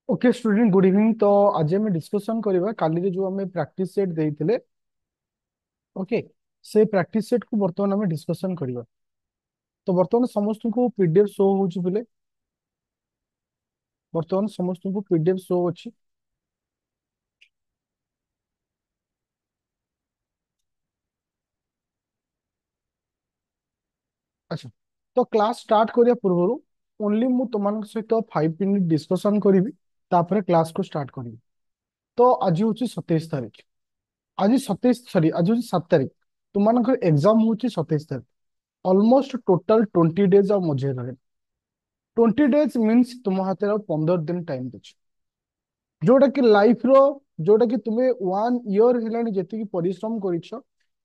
Okay student good evening. तो आज हम डिस्कशन करबा काली जो हमें प्रैक्टिस सेट देइथिले। ओके, से प्रैक्टिस सेट को वर्तमान हमें डिस्कशन करबा। तो वर्तमान समस्त को पीडीएफ शो होची बोले, वर्तमान समस्त को पीडीएफ शो अछि। अच्छा, तो क्लास स्टार्ट करिया पूर्व ओनली मु तुमन सहित 5 मिनिट डिस्कशन करिवि, तापर क्लास को स्टार्ट करिवि। तो आज होची 27 तारीख। आज 27 सॉरी आज होची 7 तारीख। तुमनकर एग्जाम होची 27 तारीख। ऑलमोस्ट टोटल 20 डेज आ मजे रहे। 20 डेज मीन्स तुम हाथ 15 दिन टाइम दे, जोटा कि लाइफ रो, जोटा कि तुम्हें 1 ईयर हेलानी जेतिकी परिश्रम करिछ।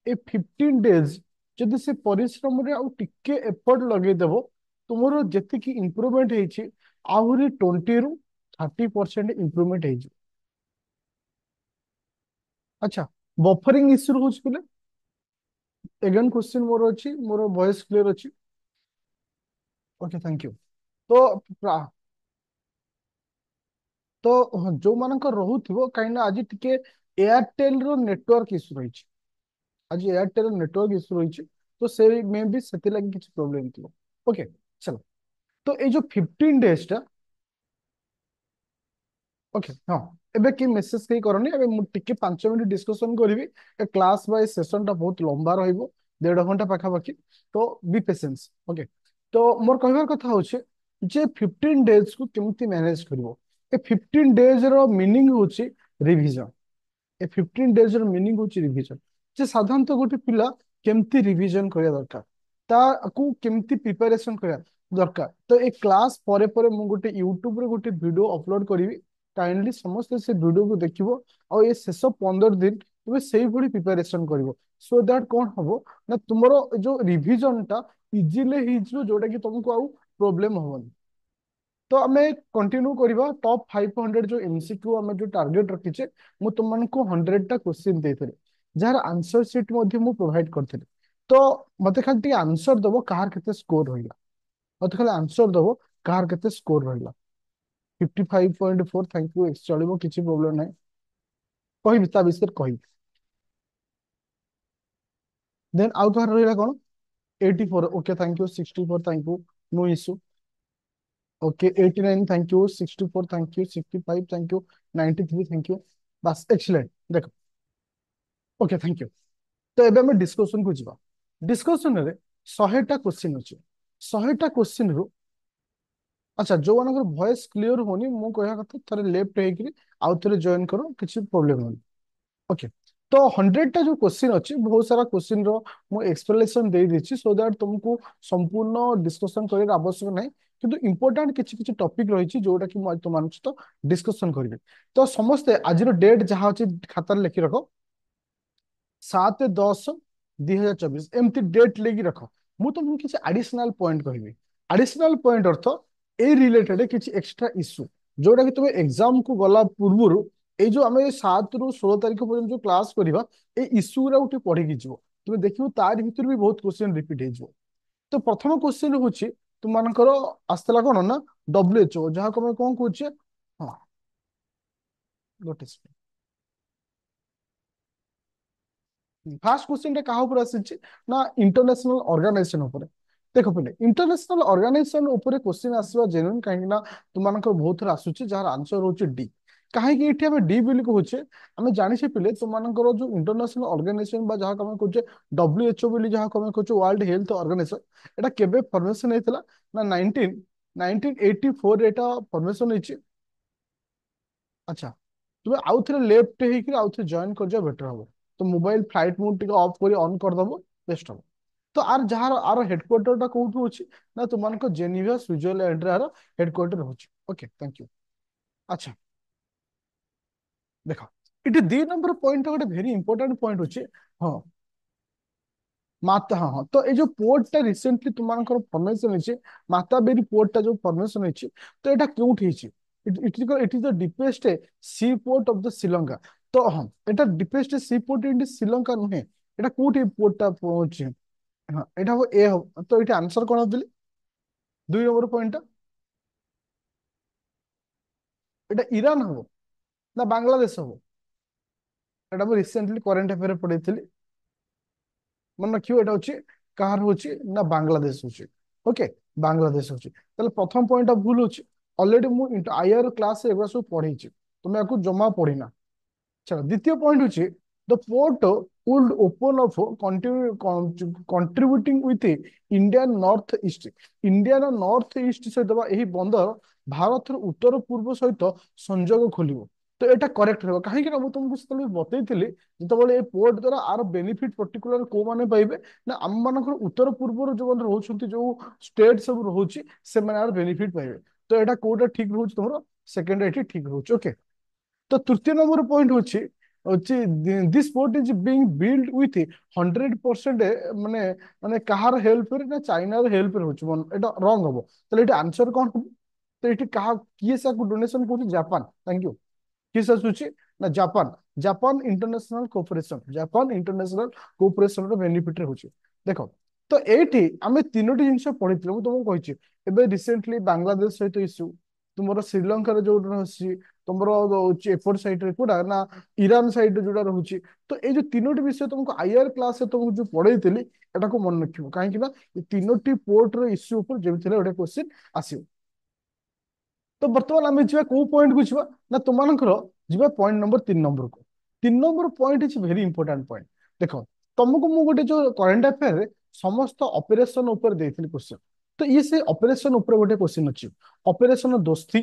ए 15 डेज जदि से परिश्रम रे आउ टिके एफर्ट लगे देबो, तुमरो जेतिकी इंप्रूवमेंट ହେଇछि आहुरी 20 ରୁ 30% इंप्रूवमेंट ହେଇछि। अच्छा, बफरिंग इश्यू होछि पिले। एगेन क्वेश्चन मोर अछि, मोर वॉइस क्लियर अछि। Okay thank you. तो जो मानक रहुथिबो काइना आज टिके एयरटेल रो नेटवर्क इश्यू रही। आज एयरटेल नेटवर्क इश्यू रही, तो से मे भी से लगी किसी प्रोब्लेम थी। ओके चलो। तो ये जो 15 डेज टा, ओके हाँ, एबे कि मेसेज कहीं करनी। एबे मु टिके 5 मिनिट डिस्कशन करी। क्लास बाय सेशन टा बहुत लंबा रहिबो, 1.5 घंटा पाखापाखि। तो बी पेशेंस। ओके, तो मोर कहबार कथा होचे जे 15 डेज को केमती मैनेज करबो। ए 15 डेज रो मीनिंग होची रिवीजन। ए 15 डेज मीनिंग होची रिवीजन। जे साधारणतः गोटे पिला केमती रिवीजन करिया दरकार, ताकू केमती प्रिपरेशन करिया दरकार। तो ए क्लास परे परे मु गोटे यूट्यूब रे गोटे वीडियो अपलोड करिवि। काइंडली समस्त से वीडियो को देखिबो, और ये शेष 15 दिन तुमे सेही भली प्रिपरेशन करिवो। सो दैट कोन हबो ना तुमरो जो रिवीजन टा इजीली हिजो, जोटा कि तुमको आउ प्रॉब्लम हबनी। तो आमे कंटिन्यू करबा। टॉप 500 जो एमसीक्यू आमे जो टारगेट रखिचे, मु तुमनको 100 टा क्वेश्चन देइथिले, जार आंसर शीट मध्ये मु प्रोवाइड करथिले। तो मते खाली टी आंसर दबो कहार केते स्कोर होइला। मते खाली आंसर दबो कहार केते स्कोर होइला। 55.4 थैंक यू एक्स चलिबो, किछि प्रॉब्लम नाही। कहि विस्तार विस्तार कहि। देन आउ कहार रहिला कोन? 84 okay thank you. 64 thank you, no issue. Okay 89 thank you. 64 thank you. 65 thank you. 93 thank you. बस एक्सीलेंट देखो। Okay thank you. तो एबे हम डिस्कशन को जीवा। डिस्कशन रे 100 टा क्वेश्चन अछि। 100 टा क्वेश्चन रु, अच्छा जो मानकर वॉइस क्लियर होनी मु कहया कथा थरे लेफ्ट हेकरी आउ थरे जॉइन करो, किछि प्रॉब्लम होनी। ओके, तो 100 टा जो क्वेश्चन अछि, बहुत सारा क्वेश्चन रो मु एक्सप्लेनेशन दे दिछि, सो दैट तुमको संपूर्ण डिस्कशन करे आवश्यक नाही। किंतु इंपोर्टेंट किछि किछि टॉपिक रहिछि जोटा कि मु तुम तो डिस्कशन करिवे। तो समस्ते आज डेट जहाँ अछि खातार लिखि रखो। 7/10/2024 एमती डेट लेके रख। मु तुमको किसी एडिशनल पॉइंट कहबी। एडिशनल पॉइंट अर्थ ए रिलेटेड किसी एक्स्ट्रा इश्यू, जोटा कि तुम्हें एग्जाम को गला पूर्व ये जो आम 7 ରୁ 16 तारीख पर्यंत जो क्लास करवा, ये इश्यू गुरा उठे पढ़ी जीव। तुम्हें देखियो तार भीतर भी बहुत क्वेश्चन रिपीट हो। तो प्रथम क्वेश्चन हूँ तुम मानकर आसला कौन ना WHO, जहाँ को कौन कहे। हाँ, लोटस। फास्ट क्वेश्चन टा कहा ऊपर आसी ना इंटरनेशनल ऑर्गेनाइजेशन ऊपर। देखो पे इंटरनेशनल ऑर्गेनाइजेशन ऊपर क्वेश्चन आसवा जेन्युइन, कहीं तुम बहुत थर आसुची जार आंसर होची डी। कहीं ये आम डी बोली कहूचे, आम जाने पिले तुम जो इंटरनेशनल ऑर्गेनाइजेशन बा जहाँ कमें कहचे WHO बोली, जहाँ कमें कहचे वर्ल्ड हेल्थ ऑर्गेनाइजेशन, एटा केबे फॉर्मेशन हेतला ना 1984 एटा फॉर्मेशन होची। अच्छा, तुम्हें आउ थे लेफ्ट होकर आउ थे जॉइन कर जाओ, बेटर हम। तो मोबाइल फ्लाइट मोड टिके ऑफ कर ऑन कर दबो, बेस्ट हम। तो आर जहाँ आर हेडक्वार्टर टा कोउठु अछि ना तुमनको जेनेवा स्विट्जरलैंड रे आर हेडक्वार्टर होछि। Okay thank you. अच्छा देखो, इट 2 नंबर पॉइंट गोटे भेरी इंपोर्टेंट पॉइंट होछि। हाँ, माता हाँ हाँ, तो ये जो पोर्ट टा रिसेंटली तुमको फॉर्मेशन होछि, माताबेरी पोर्ट टा जो फॉर्मेशन होछि, तो एटा क्योंठ होछि? It is the deepest sea port of the Sri Lanka. तो हाँ, एटा deepest sea port in Sri Lanka नुहे, एटा कोठी पोर्ट टा पहुंची। हाँ एटा हो ए हो, तो एटा आंसर कोन होतली 2 नंबर पॉइंट टा। এটা ইরান হব না বাংলাদেশ হব? এটা ମୁଁ ରିସେଣ୍ଟଲି କରେଣ୍ଟ ଆଫେୟାର ପଢିଥିଲି। ମନେ ରଖିବ ଏଟା ହଉଛି କାହାର ହଉଛି ନା ବାଂଲାଦେଶ ହଉଛି। ଓକେ, ବାଂଲାଦେଶ ହଉଛି। ତାହେଲେ ପ୍ରଥମ ପଏଣ୍ଟଟା ଭୁଲ ହଉଛି। ଅଲରେଡି ମୁଁ ଆଇଆର କ୍ଲାସ ଏଗୁରା ସବୁ ପଢେଇଛି, ତୁମେ ୟାକୁ ଜମା ପଢିନା। चलो द्वितीय पॉइंट होची the port would open of contributing with Indian north east. Indian north east सहित यही बंदर भारत उत्तर पूर्व सहित संजोग खोलिबो। तो एटा करेक्ट रहबो काहे कि ना मु तुमको सेतले बतैथिली जेतबेले ए पोर्ट द्वारा आर बेनिफिट पर्टिकुलर को माने पाइबे ना हम मानकर उत्तर पूर्व जो बन रहउछंती जो स्टेट सब रहउची से माने आर बेनिफिट पाइबे। तो एटा कोटा ठीक रहउछ तमरो सेकंड एटी ठीक रहउछ। ओके, तो तृतीय नंबर पॉइंट होची होची this port is being build with 100% माने माने कहार हेल्प रे ना चाइना र हेल्प रे होची मन एटा रॉन्ग हबो। तले एटा आंसर कोन हबो? तो एटी कहा किए सा को डोनेशन कोची जापान। Thank you. किस सूची ना Japan. Japan international cooperation, Japan international cooperation रो बेनिफिट रे होची। देखो तो एठी आमे तीनोटी जिंस पढिथिलु मु तुमको कहिछि। एबे रिसेंटली बांग्लादेश सहित इश्यू, तुमरो श्रीलंका रे जो रहसी, तुमरो होची एफोर्ट साइड रे कोडा ना ईरान साइड रे जोडा रहउची। तो ए जो तीनोटी विषय तुमको आईआर क्लास से तुमको जो पढैथिली एटा को मन रखिबो काहे कि ना ए तीनोटी पोर्ट रो इश्यू ऊपर जेमिथिले ओडे क्वेश्चन आसीबो। तो बर्तमान आम जा कौ पॉइंट को जीवा ना तुमकर जीवा पॉइंट नंबर 3 नंबर को। 3 number point is very important point. देखो तुमको मु गोटे जो करंट अफेयर रे समस्त ऑपरेशन ऊपर देथिली क्वेश्चन। तो ये से ऑपरेशन ऊपर गोटे क्वेश्चन अछि, ऑपरेशन दोस्ती,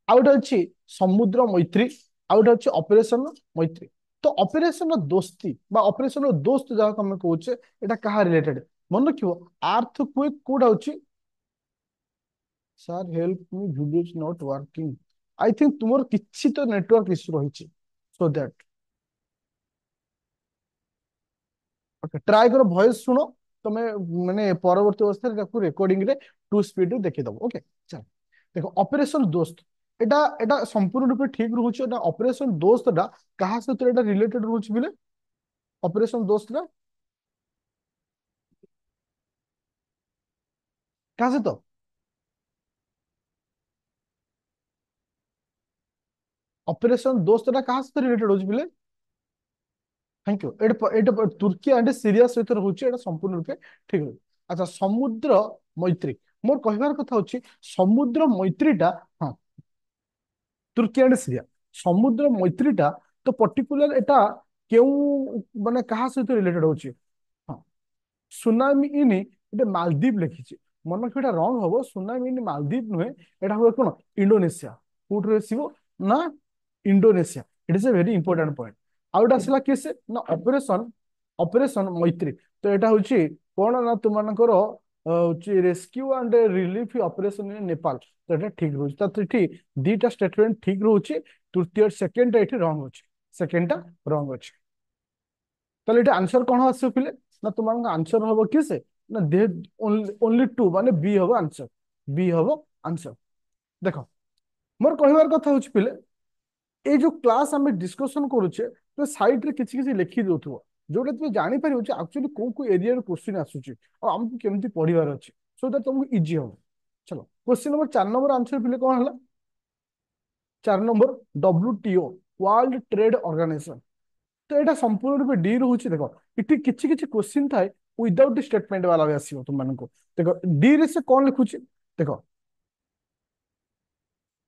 आउट अछि समुद्र मैत्री, आउट अछि ऑपरेशन मैत्री। तो ऑपरेशन दोस्ती बा ऑपरेशन दोस्त जहाँ हम कहूचे एटा कहा रिलेटेड मन रखियो। आर्थ क्विक कोड अछि sir help me video is not working. I think तुमर किछि तो नेटवर्क इश्यू रहिछि सो दैट ओके ट्राई करो वॉइस सुनो तमे माने परवर्ती अवस्था रे ताकू रिकॉर्डिंग रे टू स्पीड रे देखि दबो। ओके चल देखो ऑपरेशन दोस्त एटा एटा संपूर्ण रूप ठीक रहउछि। एटा ऑपरेशन दोस्त दा कहा से तो एटा रिलेटेड रहउछि बिले ऑपरेशन दोस्त दा कहा से तो ऑपरेशन दोस्त दा कहा से रिलेटेड रहउछि बिले। Thank you. Etah Turki and Syria सहित रहउछि एटा संपूर्ण रूपे ठीक रहउछि। अच्छा समुद्र मैत्री मोर कहबार कथा होछि समुद्र मैत्रीटा हाँ तुर्की एंड सीरिया समुद्र मैत्रीटा तो पर्टिकुलर एटा केउ माने कहा सहित रिलेटेड होछि। हाँ सुनामी इन एटा मालदीव लिखिछि मन को एटा रॉन्ग हबो। सुनामी इन मालदीव नुहे एटा हो कोन इंडोनेशिया कोट रेसिबो ना Indonesia. It is a very important point. Out आसला केसे ना ऑपरेशन ऑपरेशन मैत्री। तो एटा होछि कोन ना तुमनकर होछि rescue and relief operation in Nepal. तो एटा ठीक रहउछि। तो ठीक दीटा स्टेटमेंट ठीक रहउछि। तृतीय सेकंड एठी रॉन्ग होछि, सेकंड टा रॉन्ग होछि। তাহলে এটা आंसर কোন আসছে পিলে না তোমার आंसर হবো কিসে না দে ओनली टू माने बी হবো आंसर, बी হবো आंसर। দেখো মোর কহিবার কথা হচ্ছে পিলে এই যে ক্লাস আমি ডিসকশন করুছে তো সাইড রে কিছু কিছু লিখি দেউথিব जोटा তুমি জানি পারিব যে एक्चुअली को को एरिया रो क्वेश्चन आसुची और हमको केमती पढिबार अछि सो दैट तुमको इजी हो। चलो क्वेश्चन नंबर 4 नंबर आंसर पिले कोन हला 4 number WTO World Trade Organization. तो एटा संपूर्ण रूपे डी रहउछि। देखो इति किछि किछि क्वेश्चन थाए विदाउट स्टेटमेंट वाला भी आसीबो तुम मानको। देखो डी रे से कोन लिखुछि देखो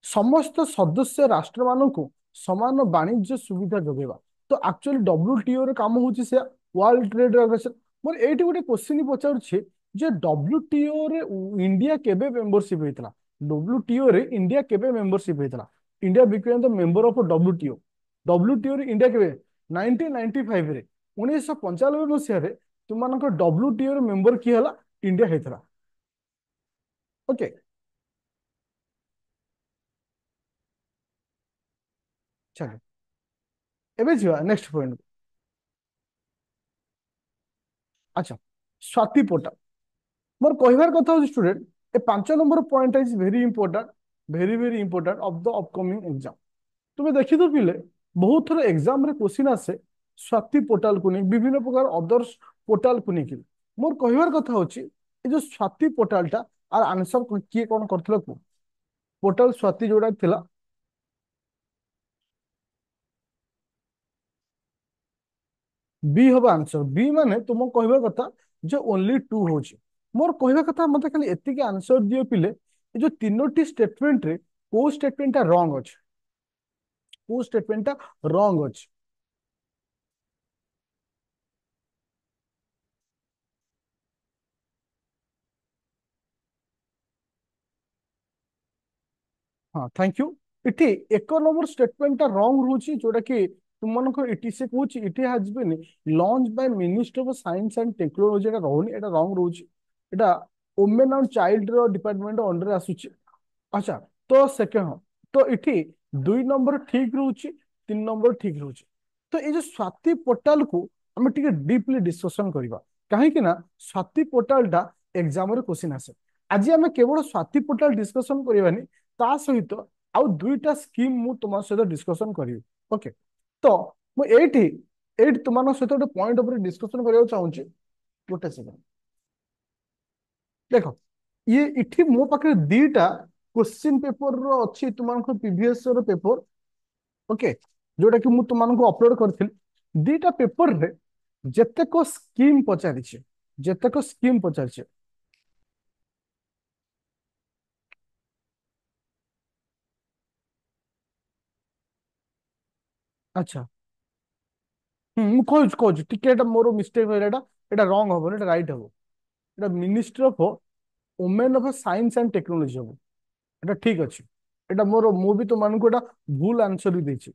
समस्त सदस्य राष्ट्र माननको समान वाणिज्य सुविधा जोगेबा। तो एक्चुअली डब्ल्यूटीओ रे काम होछि से वर्ल्ड ट्रेड ऑर्गेनाइजेशन। मोर एठी गोटे क्वेश्चन पचारुछि जे डब्ल्यूटीओ रे इंडिया केबे मेंबरशिप हेतला। डब्ल्यूटीओ रे इंडिया केबे मेंबरशिप हेतला। India became the member of WTO. WTO रे इंडिया केबे 1995 रे 1995 मसिया रे तुमनको डब्ल्यूटीओ रे मेंबर की हला इंडिया हेतला। ओके चलो एबे जिवा नेक्स्ट पॉइंट। अच्छा स्वाति पोर्टल मोर कहबार कथा हो student A 5 number point is very important, very very important of the upcoming exam. तुम्हें देखि तो पिले बहुत थोड़ा एग्जाम रे क्वेश्चन आसे स्वाति पोर्टल को नहीं विभिन्न प्रकार अदर्स पोर्टल को नहीं। मोर कहबार कथा होची ए जो स्वाति पोर्टलटा आर आंसर किए कोन करथलो को पोर्टल स्वाति जोड़ा थिला बी हम आंसर बी माने तुम कहवा कथा जो ओनली टू होची मोर कहवा कथा मते खाली एतिके आंसर दियो पिले ए जो तीनोटी स्टेटमेंट रे को स्टेटमेंट रॉन्ग अछि को स्टेटमेंट रॉन्ग अछि हाँ थैंक यू इटी एक नंबर स्टेटमेंट रॉन्ग रोची जोटा कि तुमको इटी से कहूची it has been launch by minister of science and technology एटा रहउनी एटा रॉन्ग रोची एटा वुमेन एंड चाइल्ड रो डिपार्टमेंट अंडर आसुची अच्छा तो सेकेंड हम तो इटी दुई नंबर ठीक रोची तीन नंबर ठीक रोची तो ये जो स्वाति पोर्टाल को हम टिके डीपली डिस्कशन करबा काहे ना स्वाति पोर्टाल टा एग्जाम रे क्वेश्चन आसे आज आम केवल स्वाति पोर्टाल डिस्कशन करबानी ता सहित आउ दुईटा स्कीम मु तुम सहित डिस्कशन करी ओके तो मु एठी तुम सहित गोटे पॉइंट ऊपर डिस्कशन करबा चाहूची गोटे सेकंड देख ये इठी मो पाखे दीटा क्वेश्चन पेपर रो अच्छी तुमको प्रीवियस रो पेपर ओके जोटा कि मु तुमको अपलोड करथिल दीटा पेपर रे जेतेको स्कीम पचारिछे जेतेको स्कीम पचारिछे अच्छा ମୁଁ କହୁଛି ଟିକେ ଏଟା ମୋର ମିଷ୍ଟେକ୍ ରହିଲା ଏଟା ରଙ୍ଗ ହବନି ଏଟା ରାଇଟ୍ ହବ ଏଟା ministry of women of science and technology ହବ ଏଟା ଠିକ ଅଛି ଏଟା ମୋର ମୁଁ ବି ତୁମମାନଙ୍କୁ ଏଟା ଭୁଲ ଆନ୍ସର ବି ଦେଇଛି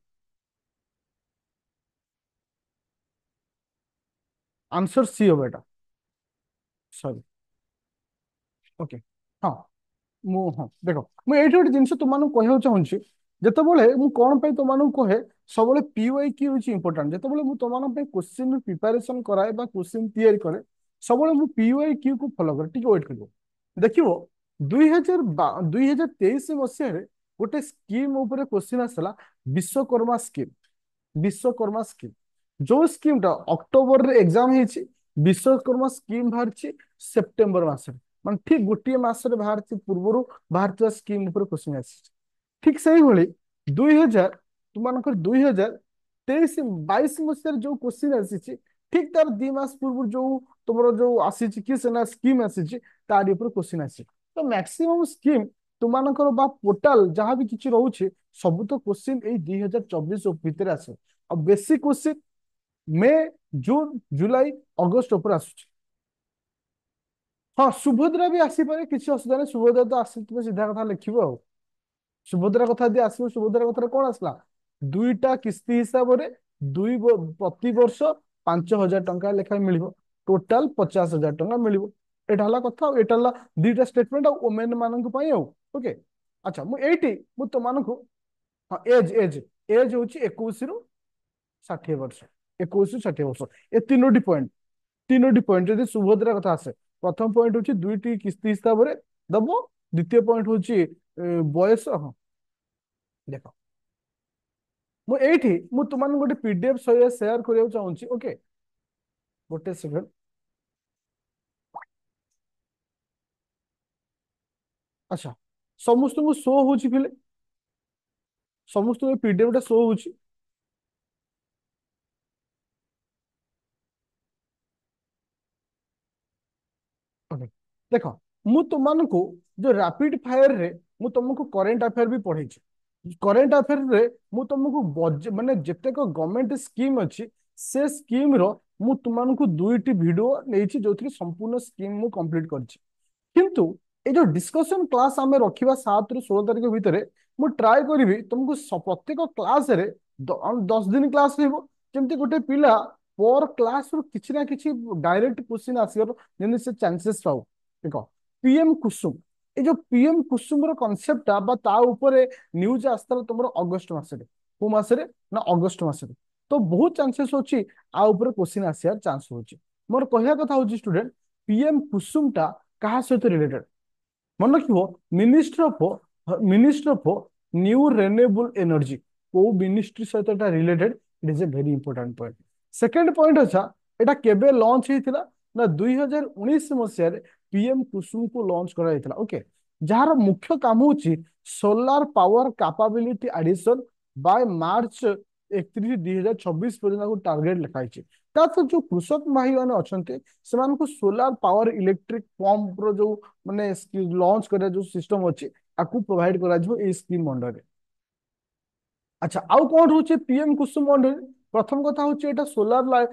ଆନ୍ସର ସି ହବ ଏଟା ସରି ଓକେ ହଁ ମୁଁ ହଁ ଦେଖ ମୁଁ ଏଇଠି ଗୋଟେ ଜିନିଷ ତୁମମାନଙ୍କୁ କହିବାକୁ ଚାହୁଁଛି ଯେତେବେଳେ ମୁଁ କଣ ପାଇଁ ତୁମମାନଙ୍କୁ କହେ ସବୁବେଳେ ପିୱାଇ କି ହଉଛି ଇମ୍ପୋର୍ଟାଣ୍ଟ ଯେତେବେଳେ ମୁଁ ତୁମମାନଙ୍କ ପାଇଁ କ୍ୱେଶ୍ଚିନ୍ ପ୍ରିପାରେସନ କରାଏ ବା କ୍ୱେଶ୍ଚିନ୍ ତିଆରି କରେ ସବୁବେଳେ ମୁଁ ପିୱାଇ କ୍ୟୁ କୁ ଫଲୋ କରେ ଟିକେ ୱେଟ୍ କରିବ ଦେଖିବ 2023 ମସିହାରେ ଗୋଟେ ସ୍କିମ୍ ଉପରେ କ୍ୱେଶ୍ଚିନ୍ ଆସିଲା ବିଶ୍ୱକର୍ମା ସ୍କିମ୍ ବିଶ୍ୱକର୍ମା ସ୍କିମ୍ ଯୋଉ ସ୍କିମ୍ ଟା ଅକ୍ଟୋବରରେ ଏକ୍ସାମ ହେଇଛି ବିଶ୍ୱକର୍ମା ସ୍କିମ୍ ବାହାରିଛି ସେପ୍ଟେମ୍ବର ମାସରେ ମାନେ ଠିକ ଗୋଟିଏ ମାସରେ ବାହାରିଛି ପୂର୍ବରୁ ବାହାରିଥିବା ସ୍କିମ୍ ଉପରେ କ୍ୱେଶ୍ଚିନ୍ ଆସିଛି ଠିକ ସେଇଭଳି 2000 ତୁମମାନଙ୍କର 2023-22 ମସିହାରେ ଯୋଉ କ୍ୱେଶ୍ଚିନ୍ ଆସିଛି ଠିକ ତାର 2 ମାସ ପୂର୍ବରୁ ଯୋଉ ତୁମର ଯୋଉ ଆସିଛି କି ସେନା ସ୍କିମ୍ ଆସିଛି ତାରି ଉପରେ କ୍ୱେଶ୍ଚିନ୍ ଆସିଛି ତ ମ୍ୟାକ୍ସିମମ୍ ସ୍କିମ୍ ତୁମମାନଙ୍କର ବା ପୋର୍ଟାଲ ଯାହା ବି କିଛି ରହୁଛି ସବୁ ତ କ୍ୱେଶ୍ଚିନ୍ ଏଇ 2024 ଭିତରେ ଆସେ ଆଉ ବେଶୀ question May June July August ଉପରେ ଆସୁଛି ହଁ ସୁଭଦ୍ରା ବି ଆସିପାରେ କିଛି ଅସୁବିଧା ନାହିଁ ସୁଭଦ୍ରା ତ ଆସିଥିବେ ସିଧା କଥା ଲେଖିବ ଆଉ ସୁଭଦ୍ରା କଥା ଯଦି ଆସିବ ସୁଭଦ୍ରା କଥାରେ କଣ ଆସିଲା ଦୁଇଟା କିସ୍ତି ହିସାବରେ ପ୍ରତିବର୍ଷ 5,000 ଟଙ୍କା ଲେଖାଏଁ ମିଳିବ ଟୋଟାଲ 50,000 ଟଙ୍କା ମିଳିବ ଏଇଟା ହେଲା କଥା ଆଉ ଏଇଟା ହେଲା ଦିଟା ଷ୍ଟେଟମେଣ୍ଟ ଆଉ ଓମେନ ମାନଙ୍କ ପାଇଁ ଆଉ ଓକେ ଆଚ୍ଛା ମୁଁ ଏଇଠି ମୁଁ ତମାନଙ୍କୁ ହଁ ଏଜ ଏଜ ହଉଛି 21 ରୁ 60 ବର୍ଷ 21 ରୁ 60 ବର୍ଷ ଏ ତିନୋଟି ପଏଣ୍ଟ ଯଦି ସୁଭଦ୍ରା କଥା ଆସେ ପ୍ରଥମ ପଏଣ୍ଟ ହଉଛି ଦୁଇଟି କିସ୍ତି ହିସାବରେ ଦବ ଦ୍ୱିତୀୟ ପଏଣ୍ଟ ହଉଛି ବୟସ ହଁ ଦେଖ ମୁଁ ଏଇଠି ମୁଁ ତୁମମାନଙ୍କୁ ଗୋଟେ ପିଡିଏଫ ସହିତ ସେୟାର କରିବାକୁ ଚାହୁଁଛି ଓକେ ଗୋଟେ ସେକେଣ୍ଡ ଆଚ୍ଛା ସମସ୍ତଙ୍କୁ ଶୋ ହଉଛି ପିଲେ ସମସ୍ତଙ୍କୁ ପିଡିଏଫ ଟା ଶୋ ହଉଛି ଓକେ ଦେଖ ମୁଁ ତୁମମାନଙ୍କୁ ଯୋଉ ରାପିଡ ଫାୟାର ରେ ମୁଁ ତୁମକୁ କରେଣ୍ଟ ଆଫେୟାର ବି ପଢେଇଛି କରେଣ୍ଟ ଆଫେୟାର ରେ ମୁଁ ତୁମକୁ ମାନେ ଯେତେକ ଗଭର୍ଣ୍ଣମେଣ୍ଟ ସ୍କିମ୍ ଅଛି ସେ ସ୍କିମ୍ ର ମୁଁ ତୁମମାନଙ୍କୁ ଦୁଇଟି ଭିଡିଓ ନେଇଛି ଯୋଉଥିରେ ସମ୍ପୂର୍ଣ୍ଣ ସ୍କିମ୍ ମୁଁ କମ୍ପ୍ଲିଟ କରିଛି କିନ୍ତୁ এই ଯୋଉ ଡିସ୍କସନ କ୍ଲାସ ଆମେ ରଖିବା 7 ରୁ 16 ତାରିଖ ଭିତରେ ମୁଁ ଟ୍ରାଏ କରିବି ତୁମକୁ ପ୍ରତ୍ୟେକ କ୍ଲାସରେ 10 ଦିନ କ୍ଲାସ ରହିବ ଯେମିତି ଗୋଟେ ପିଲା ପର କ୍ଲାସ ରୁ କିଛି ନା କିଛି ଡାଇରେକ୍ଟ କ୍ୱେଶ୍ଚିନ୍ ଆସିବାର ଯେମିତି ସେ ଚାନ୍ସେସ୍ ପାଉ ଦେଖ ପିଏମ କୁସୁମ এই ଯୋଉ ପିଏମ କୁସୁମର କନସେପ୍ଟଟା ବା ତା ଉପରେ ନ୍ୟୁଜ ଆସିଥିଲା ତମର ଅଗଷ୍ଟ ମାସରେ କୋଉ ମାସରେ ନା ଅଗଷ୍ଟ ମାସରେ ତ ବହୁତ ଚାନ୍ସେସ୍ ଅଛି ଆ ଉପରେ କ୍ୱେଶ୍ଚିନ୍ ଆସିବାର ଚାନ୍ସ ହଉଛି ମୋର କହିବା କଥା ହଉଛି ଷ୍ଟୁଡେଣ୍ଟ ପିଏମ କୁସୁମ ଟା କାହା ସହିତ ରିଲେଟେଡ ମନେ ରଖିବ ministry of new renewable energy କୋଉ ମିନିଷ୍ଟ୍ରି ସହିତ ଏଟା related it is a very important point second point ଅଛି ଏଟା କେବେ ଲଞ୍ଚ ହେଇଥିଲା ନା 2019 ମସିହାରେ ପିଏମ କୁସୁମକୁ ଲଞ୍ଚ କରାଯାଇଥିଲା ଓକେ ଯାହାର ମୁଖ୍ୟ କାମ ହଉଛି solar power capability addition by March 31/2026 पर्यंत टार्गेट लिखाई जो कृषक भाई मैंने अच्छा से सोलार पावर इलेक्ट्रिक पंप रो जो माने लॉन्च करे जो सिस्टम अच्छी आपको प्रोवाइड करा स्कीम अंडर। अच्छा आउ कौन रोचे पीएम कुसुम अंडर प्रथम कथा होची एटा सोलार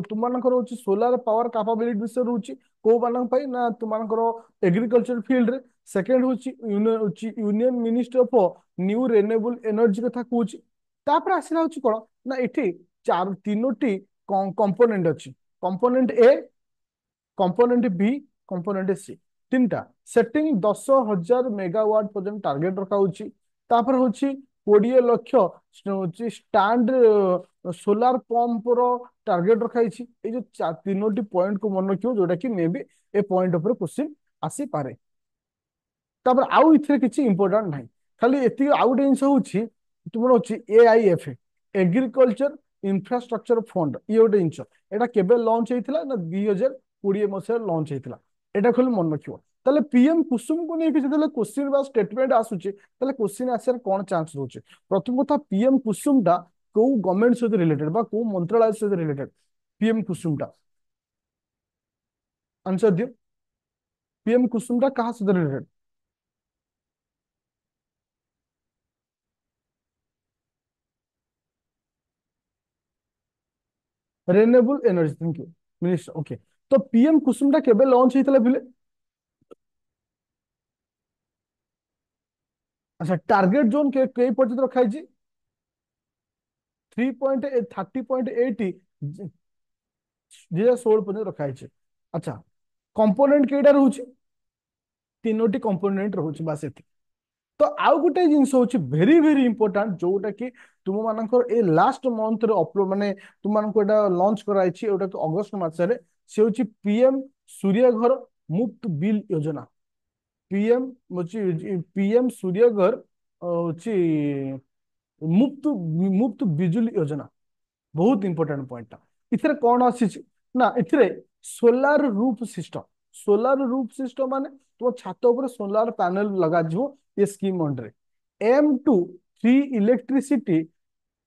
तुम मानकर होची सोलार पावर कैपेबिलिटी विषय रोची को मानक पई ना तुम मानकर एग्रीकल्चर फील्ड रे। सेकंड होची Union Ministry of New Renewable Energy कथा कहूची। तापर आसिला होची कोन ना एठी चार तीनोटी कंपोनेंट अछि। Component A, component B, component C, तीनटा सेटिंग 10,000 मेगावाट पर्यंत टार्गेट रखा होची। तापर होची 20 लाख होची स्टैंड सोलार पंप रो टार्गेट रखा होची। ए जो तीनोटी पॉइंट को मन रखियो जोटा कि मे बी ए पॉइंट ऊपर क्वेश्चन आसी पारे। तापर आउ इथिरे किछि इंपोर्टेंट नाही खाली एति आउ गोटे जिंस होची तुमर होची एआईएफ एग्रीकल्चर इंफ्रास्ट्रक्चर फंड ये गोटे जिंस एटा केबे लॉन्च हेतिला ना 2020 मसिया लॉन्च हेतिला। एटा खाली मन रखियो ताले पीएम कुसुम को नहीं जब क्वेश्चन बा स्टेटमेंट आसुचे ताले क्वेश्चन आसार कौन चांस रोचे। प्रथम कथा पीएम कुसुम टा को गवर्नमेंट सहित रिलेटेड बा को मंत्रालय सहित रिलेटेड पीएम कुसुम टा आंसर दियो। पीएम कुसुम टा कहा सहित related? Renewable energy thank you minister okay. तो पीएम कुसुम टा केबे लॉन्च हेतिला बिले? अच्छा टार्गेट जोन के पर्यंत रखा है? 30.80 2016 पर्यंत रखा है। अच्छा कंपोनेंट केटा रोचे? तीनोटी कंपोनेंट रोचे बास एति। तो आउ गोटे जिनस होची वेरी वेरी इंपोर्टेंट जोटा कि तुम मानकर ए लास्ट मंथ रे अपलोड माने तुम मानको एटा लॉन्च कराइछि एटा कि अगस्त मासरे से होची पीएम सूर्य घर मुफ्त बिल योजना। पीएम होची पीएम सूर्य घर होची मुफ्त मुफ्त बिजुली योजना बहुत इंपोर्टेंट पॉइंट इथरे कौन आसी ना इथरे solar roof system. Solar roof system माने तुम छात ऊपर सोलार पैनल लगा जिवो ये scheme under aim to free electricity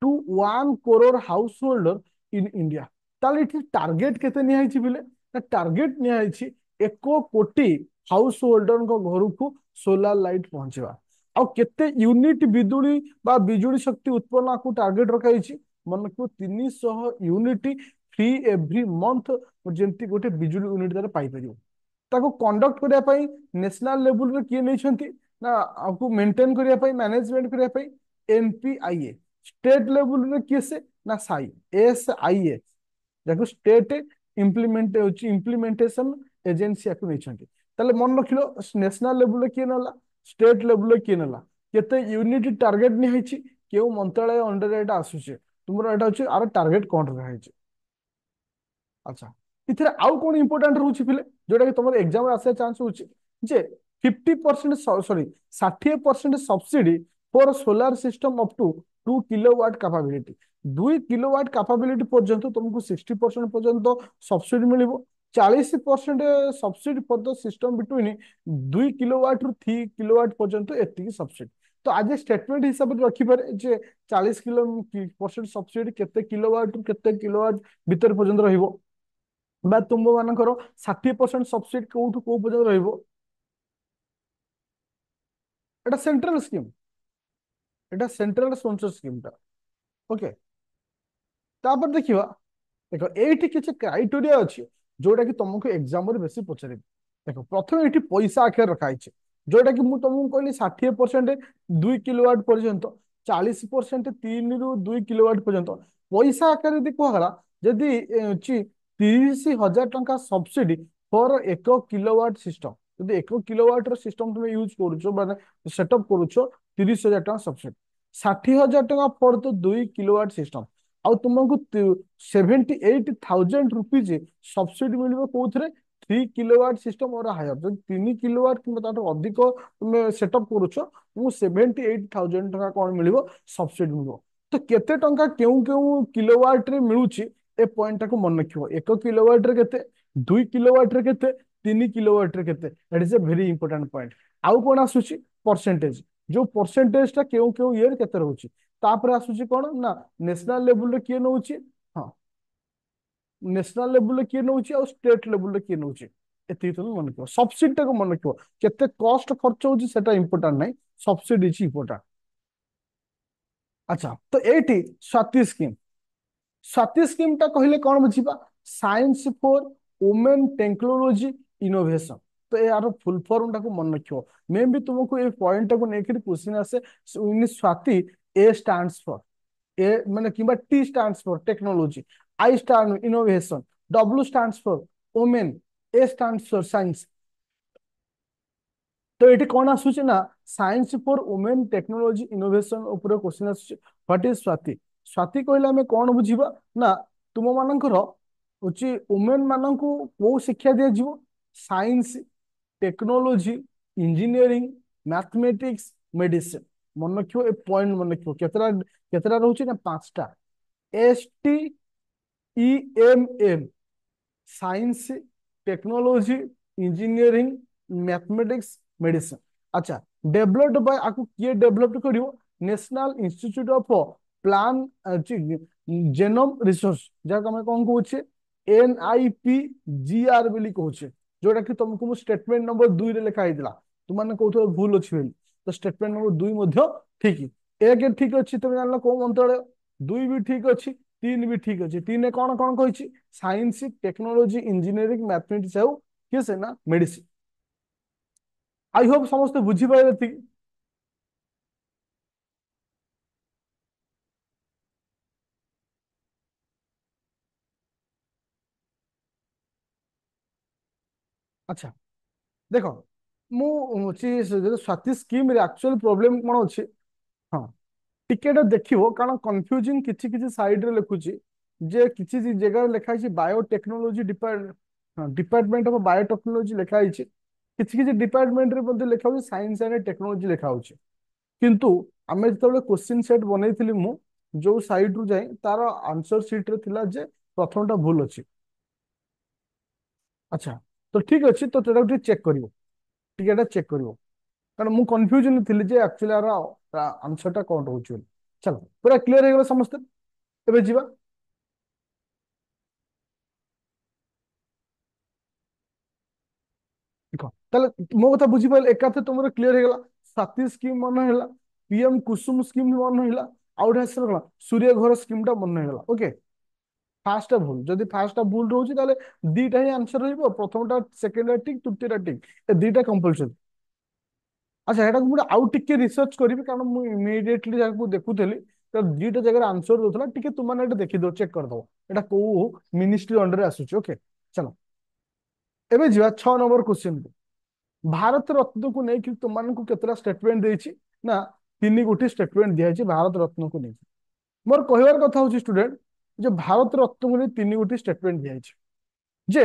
to 1 crore householder in India. ताले इठी टार्गेट केते निहाइछि बिले ना टार्गेट निहाइछि 1 कोटी हाउस होल्डर को घर को सोलार लाइट पहुंचेवा। आउ केते यूनिट बिजुली बा बिजुली शक्ति उत्पन्न को टार्गेट रखाइछि मन को 300 यूनिट फ्री एवरी मंथ जेंति गोटे बिजुली यूनिट द्वारा पाई परियो। ताको कंडक्ट करिया पई नेशनल लेवल रे किए नै छंती ना आपको मेंटेन करिया पई मैनेजमेंट करिया पई एनपीआईए। स्टेट लेवल रे किए से ना साई एसआईए जाको स्टेट इम्प्लीमेंटेशन एजेंसी आको नै छंती। ताले मन रखिलो नेशनल लेवल रे किए नला स्टेट लेवल रे किए नला केते यूनिट टार्गेट नि हैछि केउ मंत्रालय अंडर एटा आसुचे तुमरो एटा होछि आर टार्गेट कोन रखा हैछि। अच्छा इथरे आउ कोन इंपोर्टेंट रहउछि पिले जोटा कि तुमर एग्जाम आसे चांस होछि जे 50% sorry 60% subsidy for solar system up to 2 kilowatt capability 2 kilowatt capability पर्यंत तुमको 60% पर्यंत सब्सिडी मिलिबो। 40% subsidy for the system between 2 kilowatt रु 3 किलोवाट पर्यंत एतिकी सब्सिडी। तो आज स्टेटमेंट हिसाब से रखिपारे जे 40% सब्सिडी केते किलोवाट रु केते किलोवाट भीतर पर्यंत रहिबो बा तुम मानकर 60% सब्सिडी कोठु को पर्यंत रहिबो। एटा सेंट्रल स्कीम एटा सेंट्रल स्पॉन्सर स्कीम टा ओके। तापर देखिबा देखो एठी किछ क्राइटेरिया अछि जोटा कि तुमको एग्जाम रे बेसी पचरे। देखो प्रथम एठी पैसा आखिर रखा है जोटा कि मु तुमको कहली 60% 2 किलोवाट पर्यंत 40% 3 ରୁ 2 किलोवाट पर्यंत पैसा आकार यदि कहला जदि 30,000 टंका सब्सिडी फॉर 1 किलोवाट सिस्टम जदि 1 किलोवाट रो सिस्टम तुम यूज करूछो माने सेटअप करूछो 30,000 टंका सब्सिडी 60,000 टंका फॉर द 2 किलोवाट सिस्टम आउ तुमको 78,000 रुपीज सब्सिडी मिलिबो कोथरे 3 किलोवाट सिस्टम और हायर जब 3 किलोवाट कि अधिक तुम सेटअप करूछ तुमको 78,000 टंका कौन मिलिबो सब्सिडी मिलिबो। तो केते टंका केउ केउ किलोवाट रे मिलुची ए पॉइंट टाको मन रखिबो 1 किलोवाट रे केते 2 किलोवाट रे केते 3 किलोवाट रे केते that is a very important point. आउ कोन आसुची परसेंटेज जो परसेंटेज टा केउ केउ ईयर केते रहउची तापर आसुची कोन ना नेशनल लेवल रे किए नउची हां नेशनल लेवल रे किए नउची और स्टेट लेवल रे किए नउची एति तुम मन को सब्सिडी टा को मन को केते कॉस्ट खर्च होची सेटा इंपोर्टेंट नाही सब्सिडी ची इंपोर्टेंट अच्छा तो एटी स्वाति स्कीम स्वाति स्कीम टा कहले कौन बुझीबा science for women technology innovation तो यार फुल फॉर्म टा को मन रखियो मैं भी तुमको ये पॉइंट टा को लेकर क्वेश्चन आसे in Swati A stands for A माने किबा T stands for technology I stand innovation W stands for women A stands for science तो ये कौन आसुचे ना science for women technology innovation ऊपर क्वेश्चन आसुचे व्हाट इज स्वाति स्वाति कहले हमें कौन बुझीबा ना तुम मानकर होची वुमेन मानकू को शिक्षा दिया जीवो science technology engineering mathematics medicine मन रखियो ए पॉइंट मन रखियो केतरा केतरा रहउची ना पांचटा S T E M M science technology engineering mathematics medicine अच्छा डेवलप्ड बाय आकु किए डेवलप करियो national institute of plant genome resource जहाँ हमें कौन कहूचे NIPGR बोली कहूचे जोटा कि तुमको स्टेटमेंट नंबर 2 रे लिखा हैदिला तुम माने कहतो भूल अछि बोली तो स्टेटमेंट नंबर 2 मध्य ठीक एक ठीक अछि तुम जानला को मंत्रालय 2 भी ठीक अछि 3 भी ठीक अछि 3 कौन कौन कहिछि साइंस टेक्नोलॉजी इंजीनियरिंग मैथमेटिक्स है किस है ना मेडिसिन आई होप समस्त बुझी पाए ठीक अच्छा देखो मु स्वाति स्कीम रे एक्चुअल प्रॉब्लम कोन अछि हाँ टिकेट देखियो कारण कंफ्यूजिंग किछि किछि साइड रे लिखुची जे किछि जगह लिखा है बायोटेक्नोलॉजी डिपार्टमेंट ऑफ बायोटेक्नोलॉजी लिखा है किछि किछि डिपार्टमेंट रे मध्ये लिखा हो साइंस एंड टेक्नोलॉजी लिखा हो किंतु आमे जतबे क्वेश्चन सेट बनैथिली मु जो साइड रु जाई तार आंसर शीट रे थिला जे प्रथमटा भूल अछि अच्छा तो ठीक अछि तो तेरा चेक करिवो टिकेटा चेक करिवो कारण मु कंफ्यूजन थिली जे एक्चुअली आंसर टा कोन रहउछ चलो पूरा क्लियर हे गेल समस्त एबे जीवा देखो ताले मो कथा बुझी पाइल एकाथे तुमरो क्लियर हे गेला साथी स्कीम मन हैला PM कुसुम स्कीम मन हैला आउट हैसर गला सूर्य घर स्कीम टा मन हैला ओके फास्ट भूल जदि फास्ट भूल रहउछ ताले दीटा ही आंसर रहइबो प्रथमटा सेकंडटा ठीक तृतीयटा ठीक ए दीटा कंपलसरी अच्छा एटा को आउ टिके रिसर्च करिवि कारण मु इमीडिएटली जाको देखुथली तो दीटा जगह आंसर दोथला टिके तुम माने एटा देखि दो चेक कर दो एटा को मिनिस्ट्री अंडर आसुची ओके चलो एबे जिवा 6 नंबर क्वेश्चन भारत रत्न को लेकिन तुमको केतला स्टेटमेंट देछि ना तीन गोटी स्टेटमेंट दिया भारत रत्न को लेकिन मोर कहवार कथा हूँ स्टूडेंट जो भारत रत्न को तीन गोटी स्टेटमेंट दिया जे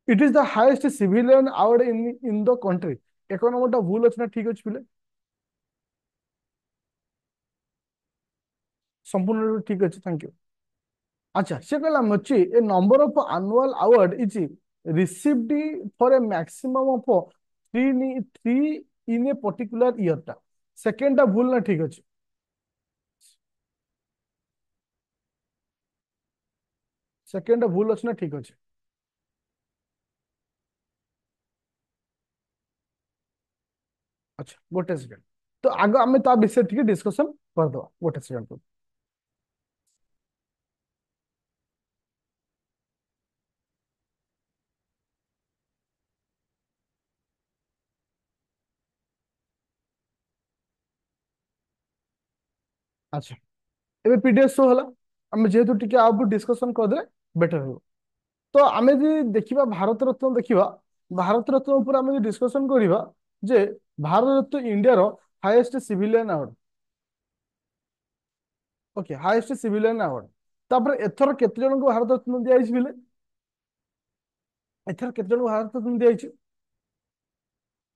it is the highest civilian award in the country एक नंबर भूल अच्छे ना ठीक अच्छे पिले संपूर्ण ठीक अच्छे थैंक यू अच्छा से कहला मची a number of annual award is received for a maximum of three in a particular year टा सेकेंड टा भूल ना ठीक अच्छे सेकेंड टा भूल अच्छे ना ठीक अच्छे अच्छा गोटे सेकेंड तो आग आम ता विषय टी डिस्कसन करदे गोटे सेकेंड अच्छा एबे पीडीएफ शो होला आम जेहेतु टिके आप डिस्कसन करदे बेटर हो तो आम जी देखा भारत रत्न देखा भारत रत्न ऊपर आम डिस्कसन करवा जे भारत रत्न इंडिया रो highest civilian award okay highest civilian award तापर एथर केते जन को भारत रत्न दिया बिले एथर केते जन को भारत रत्न दिया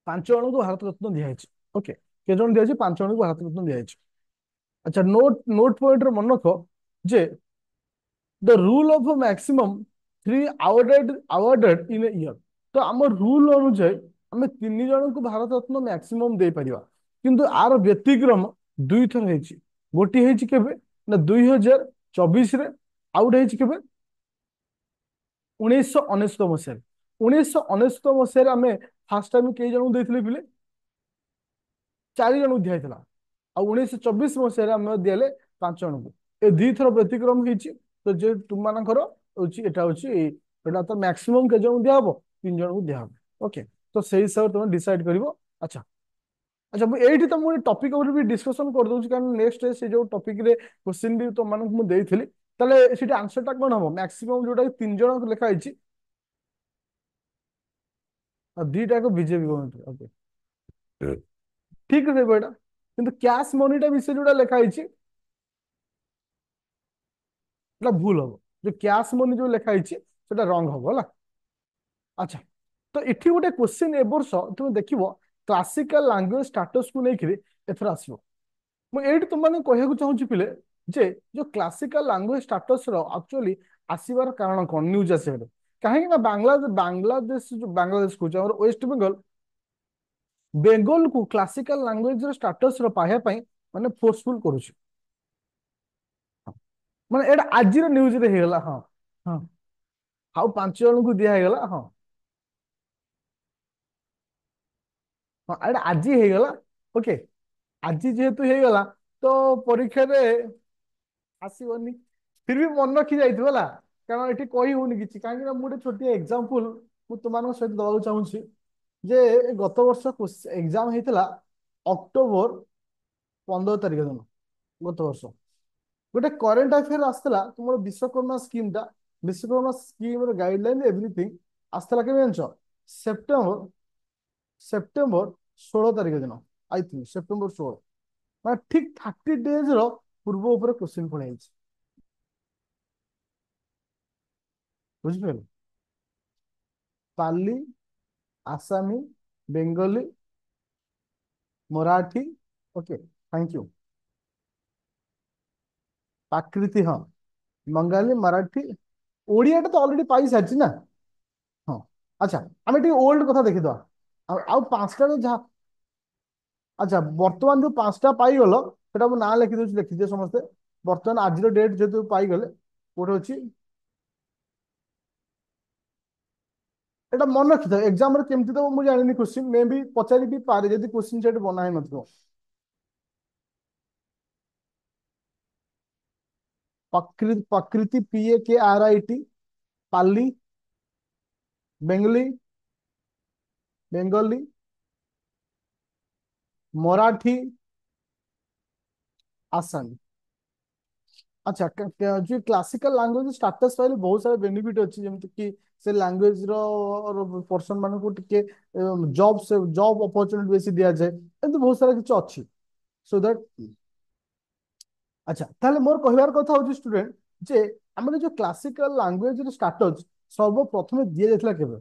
5 जन को भारत रत्न दिया ओके के जन दिया 5 जन को भारत रत्न दिया अच्छा नोट नोट पॉइंट रे मन रखो जे the rule of maximum 3 awarded in a year तो आम रूल अनुसार आम 3 जन को भारत रत्न मैक्सिमम दे परिवा କିନ୍ତୁ ଆର ବ୍ୟତିକ୍ରମ ଦୁଇଥର ହେଇଛି। ଗୋଟିଏ ହେଇଛି କେବେ ନା 2024 ରେ, ଆଉ ଗୋଟେ ହେଇଛି କେବେ 1999 ମସିହାରେ। 1999 ମସିହାରେ ଆମେ ଫାଷ୍ଟ ଟାଇମ କେଇ ଜଣଙ୍କୁ ଦେଇଥିଲେ ପିଲେ? 4 ଜଣଙ୍କୁ ଦିଆହେଇଥିଲା। ଆଉ 1924 ମସିହାରେ ଆମେ ଦିଆଲେ 5 ଜଣଙ୍କୁ। ଏ ଦିଥର ବ୍ୟତିକ୍ରମ ହେଇଛି। ତ ଯେ ତୁମମାନଙ୍କର ହଉଛି ଏଟା ହଉଛି ଏଟା ତ ମ୍ୟାକ୍ସିମମ୍ କେତେ ଜଣଙ୍କୁ ଦିଆହବ? 3 ଜଣଙ୍କୁ ଦିଆହବ। ଓକେ, ତ ସେଇ ହିସାବରେ ତମେ ଡିସାଇଡ କରିବ। ଆଚ୍ଛା ଆଚ୍ଛା, ମୁଁ ଏଇଠି ତ ମୁଁ ଟପିକ ଉପରେ ବି ଡିସ୍କସନ କରିଦଉଛି, କାରଣ ନେକ୍ସଟ ସେ ଯୋଉ ଟପିକ ରେ କ୍ୱେଶ୍ଚିନ୍ ବି ତମମାନଙ୍କୁ ମୁଁ ଦେଇଥିଲି, ତାହେଲେ ସେଠି ଆନ୍ସର ଟା କଣ ହବ? ମ୍ୟାକ୍ସିମମ୍ ଯୋଉଟା 3 ଜଣ ଲେଖା ହେଇଛି, ଆଉ ଦିଟା ଯାକ ବିଜେପି ଗଭର୍ଣ୍ଣମେଣ୍ଟ। ଓକେ, ଠିକ ରହିବ ଏଇଟା। କିନ୍ତୁ କ୍ୟାଶ ମନିଟା ବିଷୟରେ ଯୋଉଟା ଲେଖା ହେଇଛି ସେଟା ଭୁଲ ହବ। ଯୋଉ କ୍ୟାଶ ମନି ଯୋଉ ଲେଖା ହେଇଛି ସେଟା ରଙ୍ଗ ହବ ହେଲା। ଆଚ୍ଛା, ତ ଏଠି ଗୋଟେ କ୍ୱେଶ୍ଚିନ୍ ଏ ବର୍ଷ ତୁମେ ଦେଖିବ କ୍ଲାସିକାଲ ଲାଙ୍ଗୁଏଜ ଷ୍ଟାଟସକୁ ନେଇକିରି ଏଥର ଆସିବ। ମୁଁ ଏଇଠି ତୁମମାନଙ୍କୁ କହିବାକୁ ଚାହୁଁଛି ପିଲେ ଯେ ଯୋଉ କ୍ଲାସିକାଲ ଲାଙ୍ଗୁଏଜ ଷ୍ଟାଟସ ର ଆକ୍ଚୁଆଲି ଆସିବାର କାରଣ କଣ ନ୍ୟୁଜ ଆସିବାରେ? କାହିଁକି ନା ବାଂଲାଦେଶ କହୁଛି ଆମର ୱେଷ୍ଟ ବେଙ୍ଗଲ ବେଙ୍ଗଲକୁ କ୍ଲାସିକାଲ ଲାଙ୍ଗୁଏଜ ର ଷ୍ଟାଟସ ର ପାଇବା ପାଇଁ ମାନେ ଫୋର୍ସଫୁଲ କରୁଛି। ମାନେ ଏଇଟା ଆଜିର ନ୍ୟୁଜରେ ହେଇଗଲା। ହଁ ହଁ, ଆଉ 5 ଜଣଙ୍କୁ ଦିଆ ହେଇଗଲା। ହଁ ହଁ, ଏଇଟା ଆଜି ହେଇଗଲା। ଓକେ, ଆଜି ଯେହେତୁ ହେଇଗଲା ତ ପରୀକ୍ଷାରେ ଆସିବନି, ଫିର ବି ମନେ ରଖି ଯାଇଥିବ ହେଲା। କାରଣ ଏଠି କହି ହଉନି କିଛି, କାହିଁକି ନା ମୁଁ ଗୋଟେ ଛୋଟିଆ ଏକ୍ସାମ୍ପଲ ମୁଁ ତୁମମାନଙ୍କ ସହିତ ଦବାକୁ ଚାହୁଁଛି ଯେ ଗତ ବର୍ଷ ଏକ୍ସାମ ହେଇଥିଲା ଅକ୍ଟୋବର 15 ତାରିଖ ଦିନ। ଗତ ବର୍ଷ ଗୋଟେ କରେଣ୍ଟ ଆଫେୟାର ଆସିଥିଲା ତୁମର ବିଶ୍ୱକର୍ମା ସ୍କିମ୍ ଟା। ବିଶ୍ୱକର୍ମା ସ୍କିମ୍ ର ଗାଇଡଲାଇନ ଏଭ୍ରିଥିଙ୍ଗ ଆସିଥିଲା କେବେ ଜାଣିଛ? ସେପ୍ଟେମ୍ବର ସେପ୍ଟେମ୍ବର 16 ତାରିଖ ଦିନ। ଆଇ ଥିଙ୍କ ସେପ୍ଟେମ୍ବର 16, ମାନେ ଠିକ 30 ଡେଜ ର ପୂର୍ବ ଉପରେ କ୍ୱେଶ୍ଚିନ୍ ପଳେଇଯାଇଛି। ବୁଝିପାରିଲେ? ପାଲି, ଆସାମୀ, ବେଙ୍ଗଲୀ, ମରାठी, ଓକେ ଥ୍ୟାଙ୍କ ୟୁ, ପ୍ରାକୃତି, ହଁ ବଙ୍ଗାଳୀ, ମରାठी, ଓଡିଆଟା ତ ଅଲରେଡି ପାଇସାରିଛି ନା। ହଁ, ଆଚ୍ଛା ଆମେ ଟିକେ ଓଲ୍ଡ କଥା ଦେଖିଦବା। ଆଉ 5ଟା ଯାହା, ଆଚ୍ଛା ବର୍ତ୍ତମାନ ଯୋଉ 5ଟା ପାଇଗଲ ସେଟା ମୁଁ ନାଁ ଲେଖିଦଉଛି, ଲେଖିଦିଅ ସମସ୍ତେ। ବର୍ତ୍ତମାନ ଆଜିର ଡେଟ୍ ଯେହେତୁ ପାଇଗଲେ, କୋଉଠି ଅଛି ଏଟା ମନେ ରଖିଥାଅ। ଏକ୍ସାମ ରେ କେମିତି ଦବ ମୁଁ ଜାଣିନି, କ୍ୱେଶ୍ଚିନ୍ ମେ ବି ପଚାରି ବି ପାରେ ଯଦି କ୍ୱେଶ୍ଚିନ୍ ସେଟ୍ ବନା ହେଇନଥିବ। ପ୍ରକୃତି PAKRIT, ପାଲି, ବେଙ୍ଗଲି, ବେଙ୍ଗଲି, ମରାठी, ଆସାମୀ। ଆଚ୍ଛା, ଯୋଉ କ୍ଲାସିକାଲ ଲାଙ୍ଗୁଏଜ ଷ୍ଟାଟସ ପାଇଲେ ବହୁତ ସାରା ବେନିଫିଟ ଅଛି, ଯେମିତି କି ସେ ଲାଙ୍ଗୁଏଜ ର ପର୍ସନ ମାନଙ୍କୁ ଟିକେ ଜବ୍ ଅପରଚୁନିଟି ବେଶୀ ଦିଆଯାଏ। ଏମିତି ବହୁତ ସାରା କିଛି ଅଛି। ସୋ ଦ୍ୟାଟ, ଆଚ୍ଛା ତାହେଲେ ମୋର କହିବାର କଥା ହଉଛି ଷ୍ଟୁଡେଣ୍ଟ ଯେ ଆମର ଯୋଉ କ୍ଲାସିକାଲ ଲାଙ୍ଗୁଏଜ ର ଷ୍ଟାଟସ ସର୍ବପ୍ରଥମେ ଦିଆଯାଇଥିଲା କେବେ?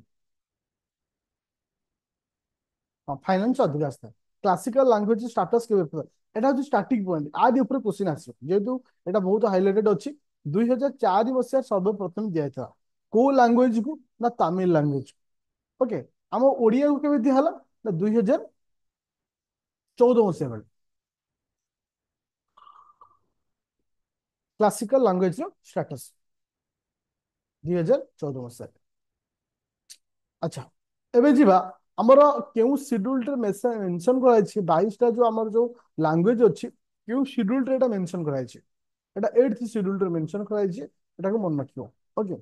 ହଁ, ଫାଇନାନ୍ସ ଅଧିକା ଆସିଥାଏ। କ୍ଲାସିକାଲ ଲାଙ୍ଗୁଏଜ ଷ୍ଟାଟସ କେବେ? ଏଟା ହଉଛି ଷ୍ଟାର୍ଟିଂ ପଏଣ୍ଟ, ଆଦି ଉପରେ କ୍ୱେଶ୍ଚିନ୍ ଆସିବ ଯେହେତୁ ଏଟା ବହୁତ ହାଇଲାଇଟେଡ୍ ଅଛି। 2004 ସର୍ବପ୍ରଥମେ ଦିଆଯାଇଥିଲା। କୋଉ ଲାଙ୍ଗୁଏଜ କୁ? ନା ତାମିଲ ଲାଙ୍ଗୁଏଜ। ଓକେ, ଆମ ଓଡିଆକୁ କେବେ ଦିଆହେଲା? ନା 2014 ବେଳେ କ୍ଲାସିକାଲ ଲାଙ୍ଗୁଏଜ ର ଷ୍ଟାଟସ 2014। ଆଚ୍ଛା, ଏବେ ଯିବା ଆମର କେଉଁ ସିଡ୍ୟୁଲରେ ମେନସନ କରାଯାଇଛି 22ଟା ଯୋଉ ଆମର ଯୋଉ ଲାଙ୍ଗୁଏଜ ଅଛି, କେଉଁ ସିଡ୍ୟୁଲରେ ଏଟା ମେନସନ କରାଯାଇଛି? ଏଟା 8th ସିଡ୍ୟୁଲରେ ମେନସନ କରାଯାଇଛି। ଏଟାକୁ ମନେ ରଖିବ। ଓକେ,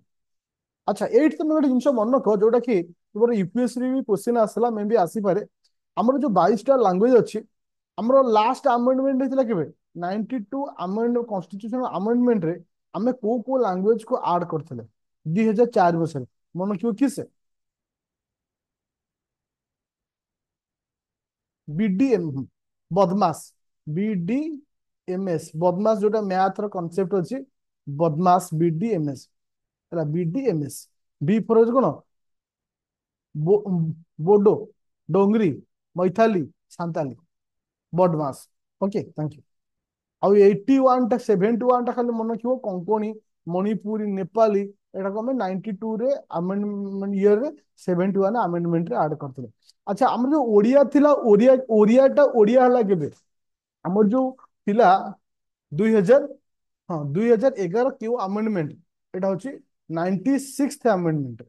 ଆଚ୍ଛା ଏଇଠି ତମେ ଗୋଟେ ଜିନିଷ ମନେ ରଖ, ଯୋଉଟା କି ତୁମର ୟୁପିଏସସି ରେ ବି କ୍ୱେଶ୍ଚିନ୍ ଆସିଲା, ମେ ବି ଆସିପାରେ। ଆମର ଯୋଉ 22ଟା ଲାଙ୍ଗୁଏଜ ଅଛି, ଆମର ଲାଷ୍ଟ ଆମେଣ୍ଡମେଣ୍ଟ ହେଇଥିଲା କେବେ? 92 ଆମେଣ୍ଡ କନଷ୍ଟିଟ୍ୟୁସନାଲ ଆମେଣ୍ଡମେଣ୍ଟରେ ଆମେ କୋଉ କୋଉ ଲାଙ୍ଗୁଏଜ କୁ ଆଡ କରିଥିଲେ? 2004 ମନେ ରଖିବ କି ସେ BDM ବଦମାସ, BDMS ବଦମାସ, ଯୋଉଟା ମ୍ୟାଥ ର କନସେପ୍ଟ ଅଛି। ବଦମାସ BDMS ହେଲା। BDMS, ବି ଫର କଣ? ବୋଡୋ, ଡୋଙ୍ଗରୀ, ମୈଥାଲି, ସାନ୍ତାଲି, ବଦମାସ। Okay thank you. ଆଉ 81ଟା 71ଟା ଖାଲି ମନେ ରଖିବ, କଙ୍କଣୀ, ମଣିପୁରୀ, ନେପାଳୀ, एटा को हमें 92 रे अमेंडमेंट ईयर रे 71 अमेंडमेंट रे ऐड करथिले। अच्छा हमर जो ओडिया थिला ओडिया ओडियाटा ओडिया हला केबे हमर जो थिला 2000 हाँ 2011 क्यों अमेंडमेंट एटा होची 96th amendment.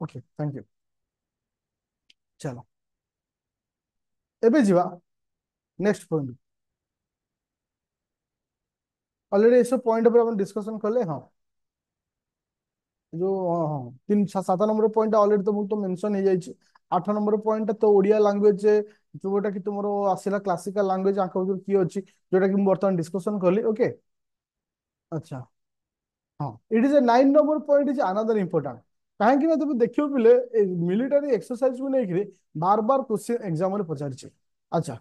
Okay thank you. चलो एबे जीवा नेक्स्ट पॉइंट। ऑलरेडी ये सब पॉइंट पर अपन डिस्कशन करले हाँ जो हाँ हाँ 7 नंबर पॉइंट ऑलरेडी तो मेंशन हो जाइए। 8 नंबर पॉइंट तो ओडिया लैंग्वेज जोटा कि तुम आसला क्लासिकल लैंग्वेज आंक किए अच्छी जोटा कि बर्तमान डिस्कशन कली ओके। अच्छा हाँ it is a 9 number point is another important कहीं तुम देखियो पिले मिलिटरी एक्सरसाइज को लेकर बार बार क्वेश्चन एग्जाम में पचार। अच्छा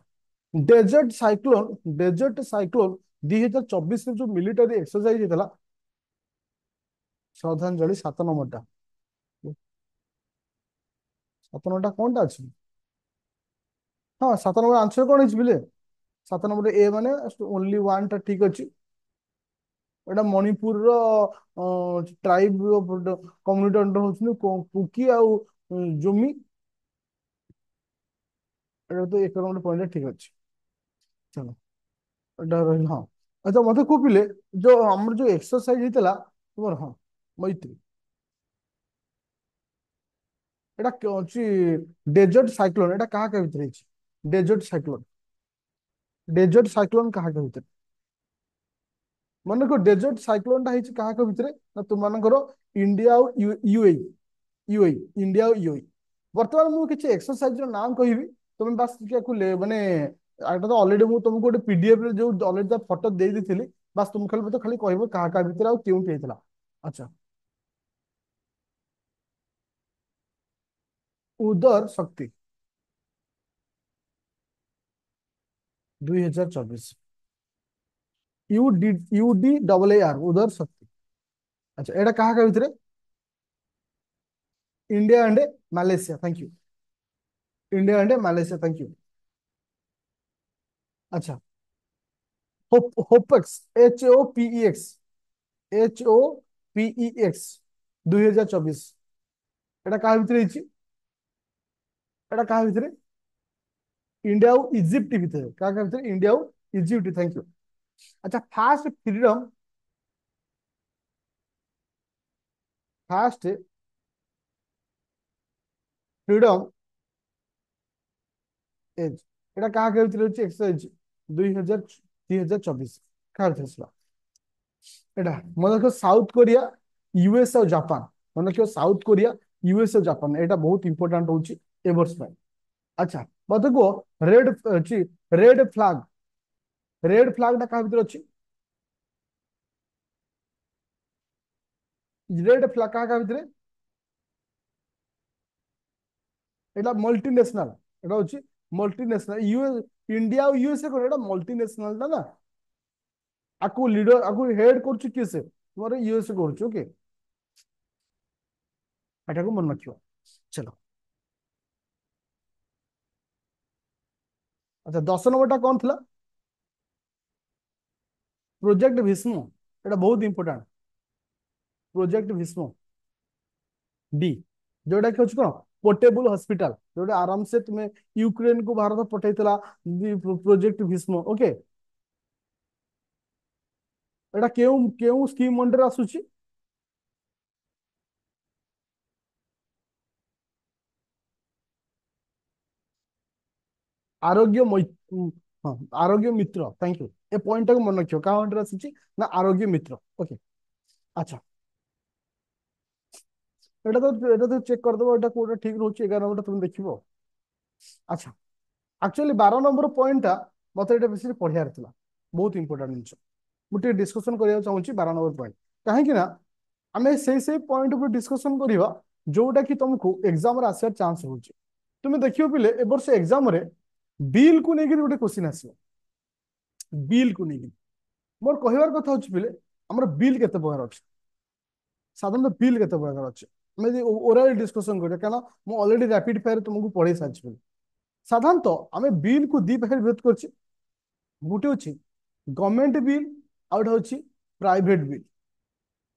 डेजर्ट साइक्लोन 2024 जो मिलिटरी एक्सरसाइज होता श्रद्धांजलि 7 नंबर 7 नंबर कौन टा अच्छी हाँ 7 नंबर आंसर कौन है 7 नंबर ए माने ओनली वन टा ठीक अच्छी एटा मणिपुर ट्राइब कम्युनिटी अंडर होउछनु कुकी आउ जोमी एटा तो 1 नंबर पॉइंट ठीक अच्छी। चलो एटा रही हाँ। अच्छा मते को पिले जो हमर जो एक्सरसाइज हितला तुमर हाँ मैत्री एटा अछि डेजर्ट साइक्लोन एटा कहा के भीतर अछि डेजर्ट साइक्लोन कहा के भीतर मन को डेजर्ट साइक्लोन टा हिच कहा के भीतर ना तुम मानकर इंडिया और यूएई यूएई इंडिया और यूएई वर्तमान मु किछि एक्सरसाइज रो नाम कहिबी तुम बस के माने आटा तो ऑलरेडी मु तुमको गोटे पीडीएफ रे जो ऑलरेडी फोटो दे देथिली बस तुम खाली तो खाली कहबो कहा का भीतर आ क्यों हेतला। अच्छा उदर शक्ति 2024 UDAAR उदर शक्ति। अच्छा एटा कहा का भीतर India and Malaysia thank you India and Malaysia thank you. अच्छा होपेक्स HOPEX 2024 एटा कहा भीतर एटा कहा भीतर इंडिया और इजिप्ट भीतर कहा भीतर इंडिया और इजिप्ट थैंक यू। अच्छा फास्ट फ्रीडम एज एटा कहा भीतर एक्सरसाइज 2024 कहा भीतर एटा मन रखो साउथ कोरिया यूएस और जापान मन रखो साउथ कोरिया यूएस और जापान एटा बहुत इंपोर्टेंट होची ए वर्ष में। अच्छा मत को रेड अछि रेड फ्लैग टा कहा भीतर अछि रेड फ्लैग कहा भीतर एटा मल्टीनेशनल एटा होची मल्टीनेशनल यूएस इंडिया और यूएसए को एटा मल्टीनेशनल ना आकु लीडर आकु हेड करछु किसे तुम्हारे यूएसए करछु ओके एटा को मन रखियो। चलो अच्छा 10 नंबर टा कौन थिला प्रोजेक्ट भीष्म एटा बहुत इंपोर्टेंट प्रोजेक्ट भीष्म डी जोटा कि कौन पोर्टेबल हॉस्पिटल जोटा आराम से तुम्हें यूक्रेन को भारत पठेइतला प्रोजेक्ट भीष्म ओके एटा केउ केउ स्कीम अंडर आसुची आरोग्य हाँ आरोग्य मित्र थैंक यू ए पॉइंट को मन रखियो का अंडर आसुची ना आरोग्य मित्र ओके। अच्छा एटा तो चेक कर दबो एटा कोटा ठीक रहउची 11 नंबर तुम देखिबो। अच्छा एक्चुअली 12 नंबर पॉइंट टा मते एटा बेसी पढ़ियार थिला बहुत इंपोर्टेंट जिंस मुझे डिस्कशन करिया चाहूची 12 नंबर पॉइंट कहीं ना आमे से पॉइंट ऊपर डिस्कशन करिवा जोटा कि तुमको एग्जाम रे आसार चांस होची तुम देखियो पिले ए वर्ष एग्जाम रे बिल को लेकर गोटे क्वेश्चन आसीबो बिल को लेकर मोर कहबार कथा होची पिले हमर बिल केते प्रकार अछि साधारणतः बिल केते प्रकार अछि मैं ओरल डिस्कशन करिया काना मु ऑलरेडी रैपिड फायर तुमको पढ़े सारिछि साधारणतः आमे बिल को दी भाग विभक्त करछि गोटे होछि गवर्नमेंट बिल आउट होछि प्राइवेट बिल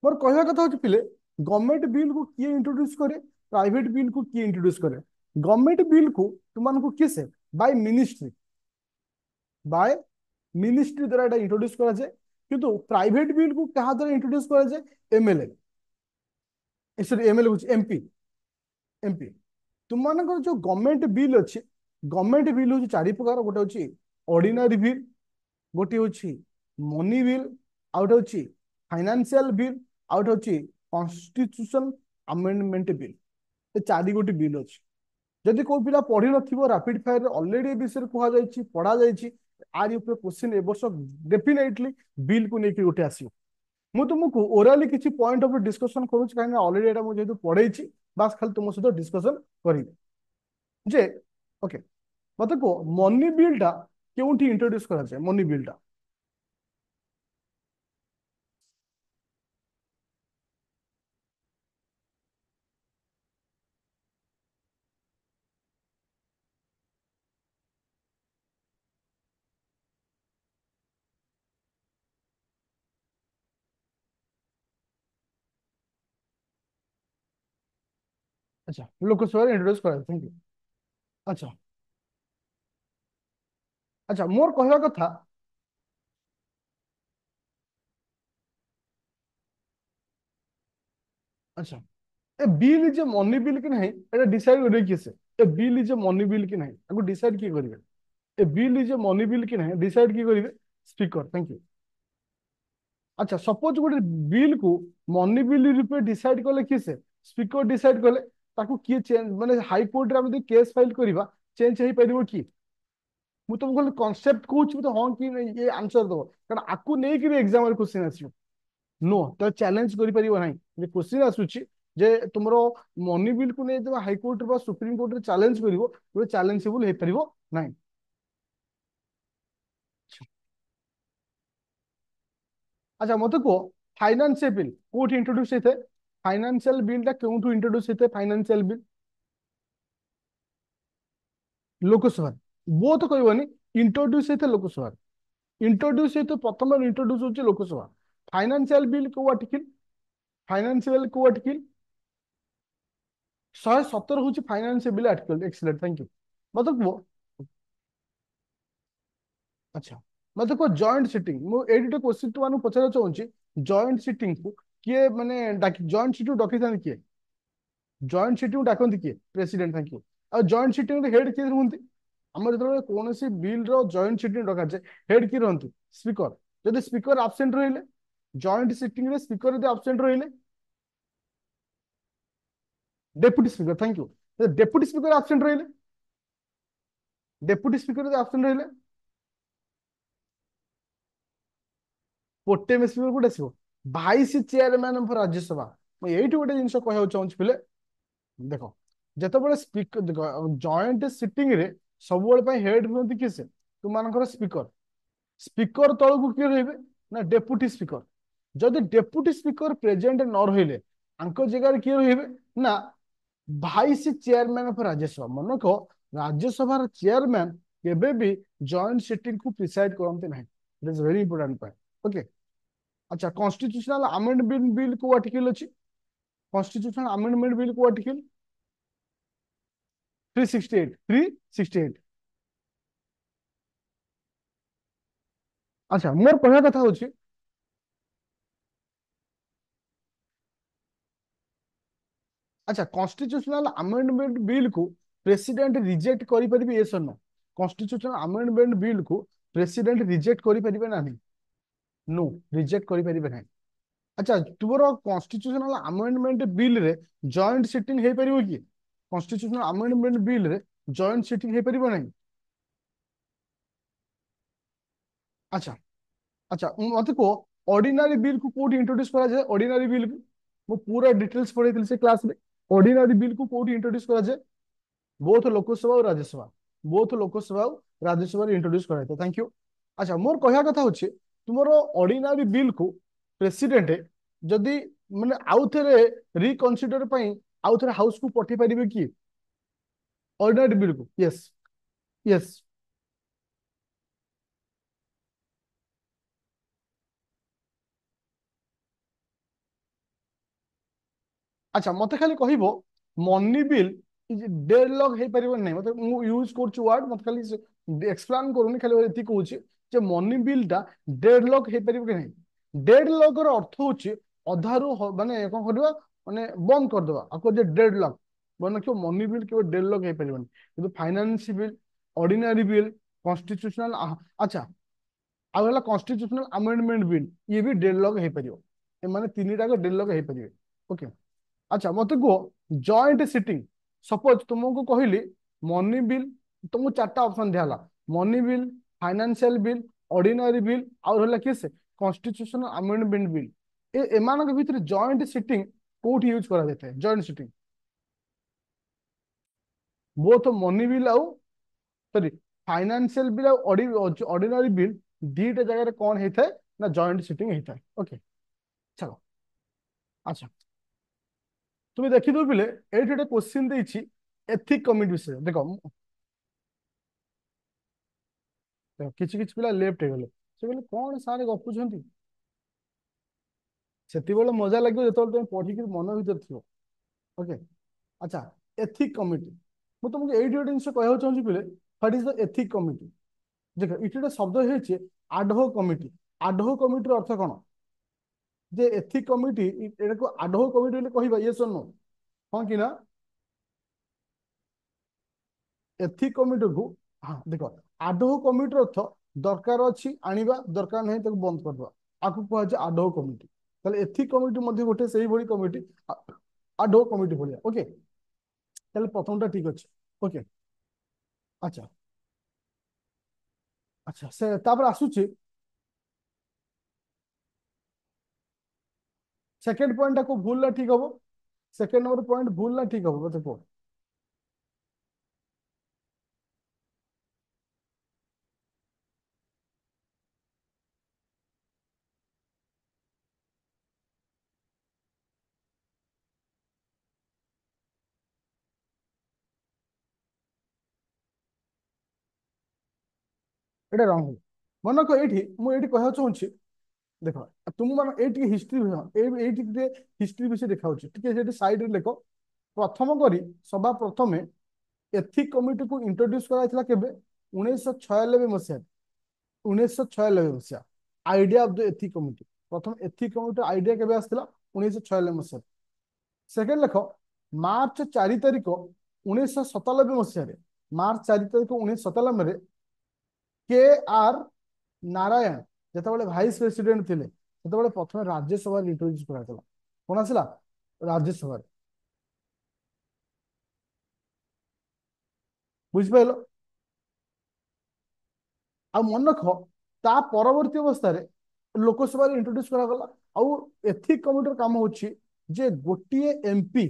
मोर कहवा कथा होची पिले गवर्नमेंट बिल को किए इंट्रोड्यूस करे प्राइवेट बिल को किए इंट्रोड्यूस करे गवर्नमेंट बिल को तुम को किए से बाय मिनिस्ट्री द्वारा এটা इंट्रोड्यूस करा जाए किंतु प्राइवेट बिल को कहा द्वारा इंट्रोड्यूस करा जाए एमएलए सॉरी एमएलए कुछ एमपी तुम मानकर जो गवर्नमेंट बिल अच्छी गवर्नमेंट बिल हूँ चारि प्रकार गोटे हूँ ऑर्डिनरी बिल गोटे हूँ मनी बिल आउट हूँ फाइनेंशियल बिल आउट हूँ कॉन्स्टिट्यूशन अमेंडमेंट बिल ये चारि गोटी बिल अच्छी जदि कोई पिला पढ़ी नथिबो रैपिड फायर ऑलरेडी ए विषय कहा जायछि पढ़ा जायछि आरि ऊपर क्वेश्चन ए वर्ष डेफिनेटली बिल को लेके गोटे आसीयो मु तुमको ओराली किछि पॉइंट ऑफ डिस्कशन करूछि काहे ऑलरेडी एटा मु जेतु पढैछि बास खाली तुम सहित डिस्कशन करिबे जे ओके मते को मनी बिल टा केउठी इंट्रोड्यूस करा जाय मनी बिल टा अच्छा लोकसभा इंट्रोड्यूस करा थैंक यू अच्छा अच्छा मोर कहवा कथा अच्छा a bill is a money bill कि नहीं एटा डिसाइड करे किसे a bill is a money bill कि नहीं आगु डिसाइड की करिवे a bill is a money bill कि नहीं डिसाइड की करिवे स्पीकर थैंक यू अच्छा सपोज गोटे बिल को मनी बिल रूपे डिसाइड कले किसे स्पीकर डिसाइड कले ताकू किए चेंज माने हाई कोर्ट रे हम केस फाइल करबा चेंज हेई परिबो कि मु तुमको खाली कॉन्सेप्ट कहूँ तो हाँ कि नहीं ये आंसर दो कारण आपको नहीं कि एग्जाम रे क्वेश्चन आसियो नो तो चैलेंज करि परिबो नहीं जे क्वेश्चन आसुची जे तुमरो मनी बिल को नहीं जब हाई कोर्ट रे सुप्रीम कोर्ट रे चैलेंज करिवो वो चैलेंजेबल हे परिबो नहीं अच्छा मत को फाइनेंशियल बिल कोठी इंट्रोड्यूस हेते फाइनेंशियल बिल टा केउठु इंट्रोड्यूस हेते फाइनेंशियल बिल लोकसभा वो तो कहबनी इंट्रोड्यूस हेते लोकसभा इंट्रोड्यूस हेते प्रथम इंट्रोड्यूस होची लोकसभा फाइनेंशियल बिल को आर्टिकल फाइनेंशियल को आर्टिकल 117 होची financial bill article excellent thank you मतलब वो अच्छा मतलब को जॉइंट सिटिंग मु एडिट क्वेश्चन तो मानु पचार चाहूची जॉइंट सिटिंग को किए माने जॉइंट सिटिंग डॉक्टर किए जॉइंट सिटिंग डाकନ୍ତି किए प्रेसिडेंट थैंक यू और जॉइंट सिटिंग रे हेड किए रहंती हमर जेतबे कोनोसी बिल रो जॉइंट सिटिंग डका जाय हेड की रहंती स्पीकर जदि स्पीकर एब्सेंट रहिले जॉइंट सिटिंग रे स्पीकर यदि एब्सेंट रहिले deputy speaker thank you deputy speaker absent रहिले डेप्यूटी स्पीकर यदि एब्सेंट रहिले पोटे स्पीकर कोड आसीबो भाइस चेयरमैन ऑफ राज्यसभा मैं एइठी गोटे जिंस कहउ चाहूची पिले देखो जेतेबेले स्पीकर जॉइंट सिटिंग रे सबुबेले हेड रहंती किसे तुम स्पीकर स्पीकर तलू किए रहे ना डेप्यूटी स्पीकर जदि डेप्यूटी स्पीकर प्रेजेंट न रहिले आंको जगह किए रहे ना भाइस चेयरमैन ऑफ राज्यसभा मन कह राज्यसभा चेयरमैन केबे भी जॉइंट सिटिंग को प्रिसाइड करते ना it is very important point okay अच्छा कॉन्स्टिट्यूशनल अमेंडमेंट बिल को आर्टिकल अछि कॉन्स्टिट्यूशनल अमेंडमेंट बिल को आर्टिकल 368 368 अच्छा मोर कहना कथा होची अच्छा कॉन्स्टिट्यूशनल अमेंडमेंट बिल को प्रेसिडेंट रिजेक्ट करि परिबे ये नो कॉन्स्टिट्यूशनल अमेंडमेंट बिल को प्रेसिडेंट रिजेक्ट करि परिबे ना नो रिजेक्ट करि परिबे ना अच्छा तुमरो कॉन्स्टिट्यूशनल अमेंडमेंट बिल रे जॉइंट सिटिंग हे परिबो कि कॉन्स्टिट्यूशनल अमेंडमेंट बिल रे जॉइंट सिटिंग हे परिबो नहीं अच्छा अच्छा मत को ऑर्डिनरी बिल को कोठी इंट्रोड्यूस करा जाए ऑर्डिनरी बिल को वो पूरा डिटेल्स पढ़े से क्लास में ऑर्डिनरी बिल को कोठी इंट्रोड्यूस करा जाए बोथ लोकसभा और राज्यसभा बोथ लोकसभा और राज्यसभा इंट्रोड्यूस कराइते थैंक यू अच्छा मोर कहया कथा होचे तुमरो ऑर्डिनरी बिल को प्रेसिडेंट जदि माने आउ थरे रिकन्सिडर पई आउ थरे हाउस को पठे परिबे कि ऑर्डिनरी बिल को यस यस अच्छा मते खाली कहबो मनी बिल डेडलॉक हे परिबो नै मते मु यूज करछु वर्ड मते खाली एक्सप्लेन करूनी खाली एति कहूची जे मनी बिल टा डेडलॉक हे परिबो कि नै डेडलॉक रो अर्थ होची अधारु माने कोन करबा माने बंद कर देबा आको जे डेडलॉक माने क्यों मनी बिल के डेडलॉक हे परिबो किंतु finance bill ordinary bill constitutional अच्छा आउ हला कॉन्स्टिट्यूशनल अमेंडमेंट बिल ये भी डेडलॉक हे परिबो ए माने तीनटा को डेडलॉक हे परिबे ओके अच्छा मत कह जॉइंट सिटिंग सपोज तुमको कहली मनी बिल तुमको चार्टा ऑप्शन दिया money bill financial bill ordinary bill और किस कॉन्स्टिट्यूशनल अमेंडमेंट बिल ए एमानक भितर जॉइंट सिटिंग कोठी यूज करा जाता है joint sitting both money bill आउ sorry financial bill ordinary bill दीटा जगह कौन होता है ना जॉइंट सिटिंग होता है ओके चलो अच्छा তুমি ଦେଖିଥିବ ପିଲେ ଏଇଠି ଗୋଟେ क्वेश्चन ଦେଇଛି ଏଥିକ କମିଟି ବିଷୟରେ ଦେଖ କିଛି କିଛି ପିଲା ଲେଫ୍ଟ ହେଇଗଲେ ସେ କହିଲେ କଣ ସାର୍ ଗପୁଛନ୍ତି ସେତିବେଳେ ମଜା ଲାଗିବ ଯେତେବେଳେ ତମେ ପଢିକି ମନ ଭିତରେ ଥିବ ଓକେ ଆଚ୍ଛା ଏଥିକ କମିଟି ମୁଁ ତମକୁ ଏଇଠି ଗୋଟେ ଜିନିଷ କହିବାକୁ ଚାହୁଁଛି ପିଲେ ହ୍ୱାଟ ଇଜ ଦ ଏଥିକ କମିଟି ଦେଖ ଏଇଠି ଗୋଟେ ଶବ୍ଦ ହେଇଛି ଆଡହୋକ କମିଟି ଆଡହୋକ କମିଟିର ଅର୍ଥ କଣ ଯେ ଏଥିକ କମିଟି ଏଟାକୁ ଆଡହୋକ କମିଟି ବୋଲି କହିବା ଇଏସ୍ ଅର୍ नो ହଁ କି ନା ଏଥିକ କମିଟିକୁ ହଁ ଦେଖ ଆଡହୋକ କମିଟିର ଅର୍ଥ ଦରକାର ଅଛି ଆଣିବା ଦରକାର ନାହିଁ ତାକୁ ବନ୍ଦ କରିଦେବା ଆକୁ କୁହାଯାଏ ଆଡହୋକ କମିଟି ତାହେଲେ ଏଥିକ କମିଟି ମଧ୍ୟ ଗୋଟେ ସେଇଭଳି କମିଟି ଆଡହୋକ କମିଟି ଭଳିଆ ଓକେ ତାହେଲେ ପ୍ରଥମଟା ଠିକ ଅଛି ଓକେ ଆଚ୍ଛା ଆଚ୍ଛା ସେ ତାପରେ ଆସୁଛି ସେକେଣ୍ଡ ପଏଣ୍ଟଟା କୋଉ ଭୁଲ ନା ଠିକ ହବ ସେକେଣ୍ଡ ନମ୍ବର ପଏଣ୍ଟ ଭୁଲ ନା ଠିକ ହବ ମତେ କୁହ ଏଇଟା ରଙ୍ଗ ହବ ମନେକ ଏଇଠି ମୁଁ ଏଇଠି କହିବାକୁ ଚାହୁଁଛି ଦେଖ ତୁମ ମାନେ ଏଇଠି ହିଷ୍ଟ୍ରି ଏଇଠି ଟିକେ ହିଷ୍ଟ୍ରି ବିଷୟ ଦେଖାଉଛି ଟିକେ ସେଠି ସାଇଡରେ ଲେଖ ପ୍ରଥମ କରି ସଭା ପ୍ରଥମେ ଏଥିକ କମିଟିକୁ ଇଣ୍ଟ୍ରୋଡ୍ୟୁସ କରାଯାଇଥିଲା କେବେ 1996 ମସିହାରେ 1996 ମସିହା ଆଇଡିଆ ଅଫ ଦ ଏଥିକ କମିଟି ପ୍ରଥମ ଏଥିକ କମିଟି ଆଇଡିଆ କେବେ ଆସିଥିଲା 1996 ମସିହାରେ ସେକେଣ୍ଡ ଲେଖ ମାର୍ଚ୍ଚ 4 ତାରିଖ 1997 ମସିହାରେ ମାର୍ଚ୍ଚ 4 ତାରିଖ 1997 କେ ଆର ନାରାୟଣ ଯେତେବେଳେ ଭାଇସ ପ୍ରେସିଡେଣ୍ଟ ଥିଲେ ସେତେବେଳେ ପ୍ରଥମେ ରାଜ୍ୟସଭାରେ ଇଣ୍ଟ୍ରୋଡ୍ୟୁସ କରାଯାଇଥିଲା କଣ ଆସିଲା ରାଜ୍ୟସଭାରେ ବୁଝିପାରିଲ ଆଉ ମନେ ରଖ ତା ପରବର୍ତ୍ତୀ ଅବସ୍ଥାରେ ଲୋକସଭାରେ ଇଣ୍ଟ୍ରୋଡ୍ୟୁସ କରାଗଲା ଆଉ ଏଥିକ କମିଟିର କାମ ହଉଛି ଯେ ଗୋଟିଏ ଏମପି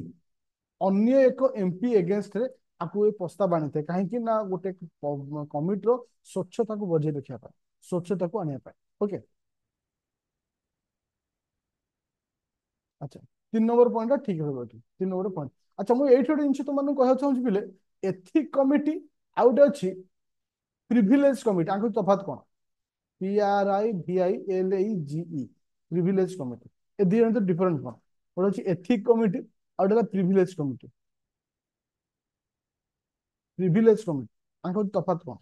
ଅନ୍ୟ ଏକ ଏମପି ଏଗେନଷ୍ଟରେ ଆକୁ ଏ ପ୍ରସ୍ତାବ ଆଣିଥାଏ କାହିଁକି ନା ଗୋଟେ କମିଟିର ସ୍ୱଚ୍ଛତାକୁ ବଜାୟ ରଖିବା ପାଇଁ ସ୍ୱଚ୍ଛତାକୁ ଆଣିବା ପାଇଁ ଓକେ ଆଚ୍ଛା 3 ନମ୍ବର ପଏଣ୍ଟଟା ଠିକ ରହିବ ଏଠି 3 ନମ୍ବର ପଏଣ୍ଟ ଆଚ୍ଛା ମୁଁ ଏଇଠି ଗୋଟେ ଜିନିଷ ତୁମମାନଙ୍କୁ କହିବାକୁ ଚାହୁଁଛି ପିଲେ ଏଥିକ କମିଟି ଆଉ ଗୋଟେ ଅଛି ପ୍ରିଭିଲେଜ କମିଟି ଆଙ୍କ ତଫାତ କଣ PRIVILEGE ପ୍ରିଭିଲେଜ କମିଟି ଏ ଦି ଜଣ ଡିଫରେଣ୍ଟ କଣ ଗୋଟେ ଅଛି ଏଥିକ କମିଟି ଆଉ ଗୋଟେ ହେଲା ପ୍ରିଭିଲେଜ କମିଟି ପ୍ରିଭିଲେଜ କମିଟି ଆଙ୍କ ତଫାତ କଣ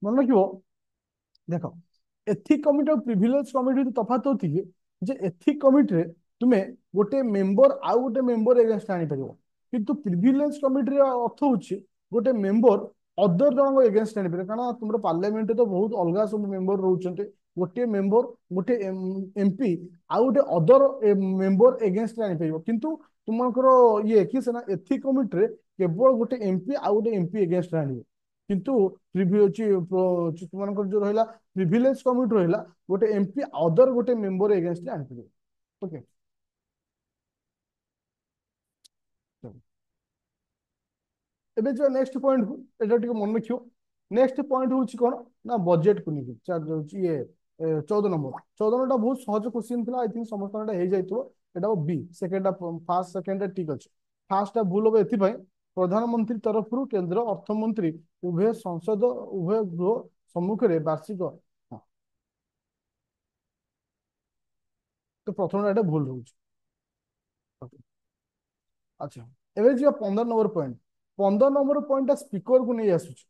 ମନେ ରଖିବ ଦେଖ ଏଥିକ କମିଟି ଆଉ ପ୍ରିଭିଲେଜ କମିଟି ତଫାତ ହଉଛି କି ଯେ ଏଥିକ କମିଟିରେ ତୁମେ ଗୋଟେ ମେମ୍ବର ଆଉ ଗୋଟେ ମେମ୍ବର ଏଗେନଷ୍ଟ ଆଣିପାରିବ କିନ୍ତୁ ପ୍ରିଭିଲେଜ କମିଟିର ଅର୍ଥ ହଉଛି ଗୋଟେ ମେମ୍ବର ଅଦର ଜଣଙ୍କ ଏଗେନଷ୍ଟ ଆଣିପାରିବ କାରଣ ତୁମର ପାର୍ଲାମେଣ୍ଟରେ ତ ବହୁତ ଅଲଗା ସବୁ ମେମ୍ବର ରହୁଛନ୍ତି ଗୋଟିଏ ମେମ୍ବର ଗୋଟେ ଏମପି ଆଉ ଗୋଟେ ଅଦର ମେମ୍ବର ଏଗେନଷ୍ଟ ଆଣିପାରିବ କିନ୍ତୁ ତୁମଙ୍କର ଇଏ କି ସେନା ଏଥିକ କମିଟିରେ କେବଳ ଗୋଟେ ଏମପି ଆଉ ଗୋଟେ ଏମପି ଏଗେନଷ୍ଟ ଆଣିବେ କିନ୍ତୁ ତୁମମାନଙ୍କର ଯୋଉ ରହିଲା ପ୍ରିଭିଲେଜ କମିଟି ରହିଲା ଗୋଟେ ଏମପି ଅଦର ଗୋଟେ ମେମ୍ବର ଏଗେନଷ୍ଟ ଆଣିପାରିବେ ଓକେ ଏବେ ଯୋଉ ନେକ୍ସଟ ପଏଣ୍ଟ କୁ ଏଟା ଟିକେ ମନେ ରଖିବ ନେକ୍ସଟ ପଏଣ୍ଟ ହଉଛି କଣ ନା ବଜେଟ କୁ ନେଇକି ଯାଉଛି ଇଏ 14 ନମ୍ବର ବହୁତ ସହଜ କ୍ୱେଶ୍ଚିନ୍ ଥିଲା ଆଇ ଥିଙ୍କ ସମସ୍ତଙ୍କର ଏଟା ହେଇଯାଇଥିବ ଏଟା ବି ସେକେଣ୍ଡ ଫାର୍ଷ୍ଟ ସେକେଣ୍ଡ ଠିକ ଅଛି फास्ट भूल हम एथि प्रधानमंत्री तरफ केंद्र अर्थमंत्री उभय संसद उभय गृह सम्मुख में वार्षिक हाँ, तो प्रथम एटा भूल रहुଛି। अच्छा एबे जो 15 number point 15 number point speaker को नहीं आसुଛି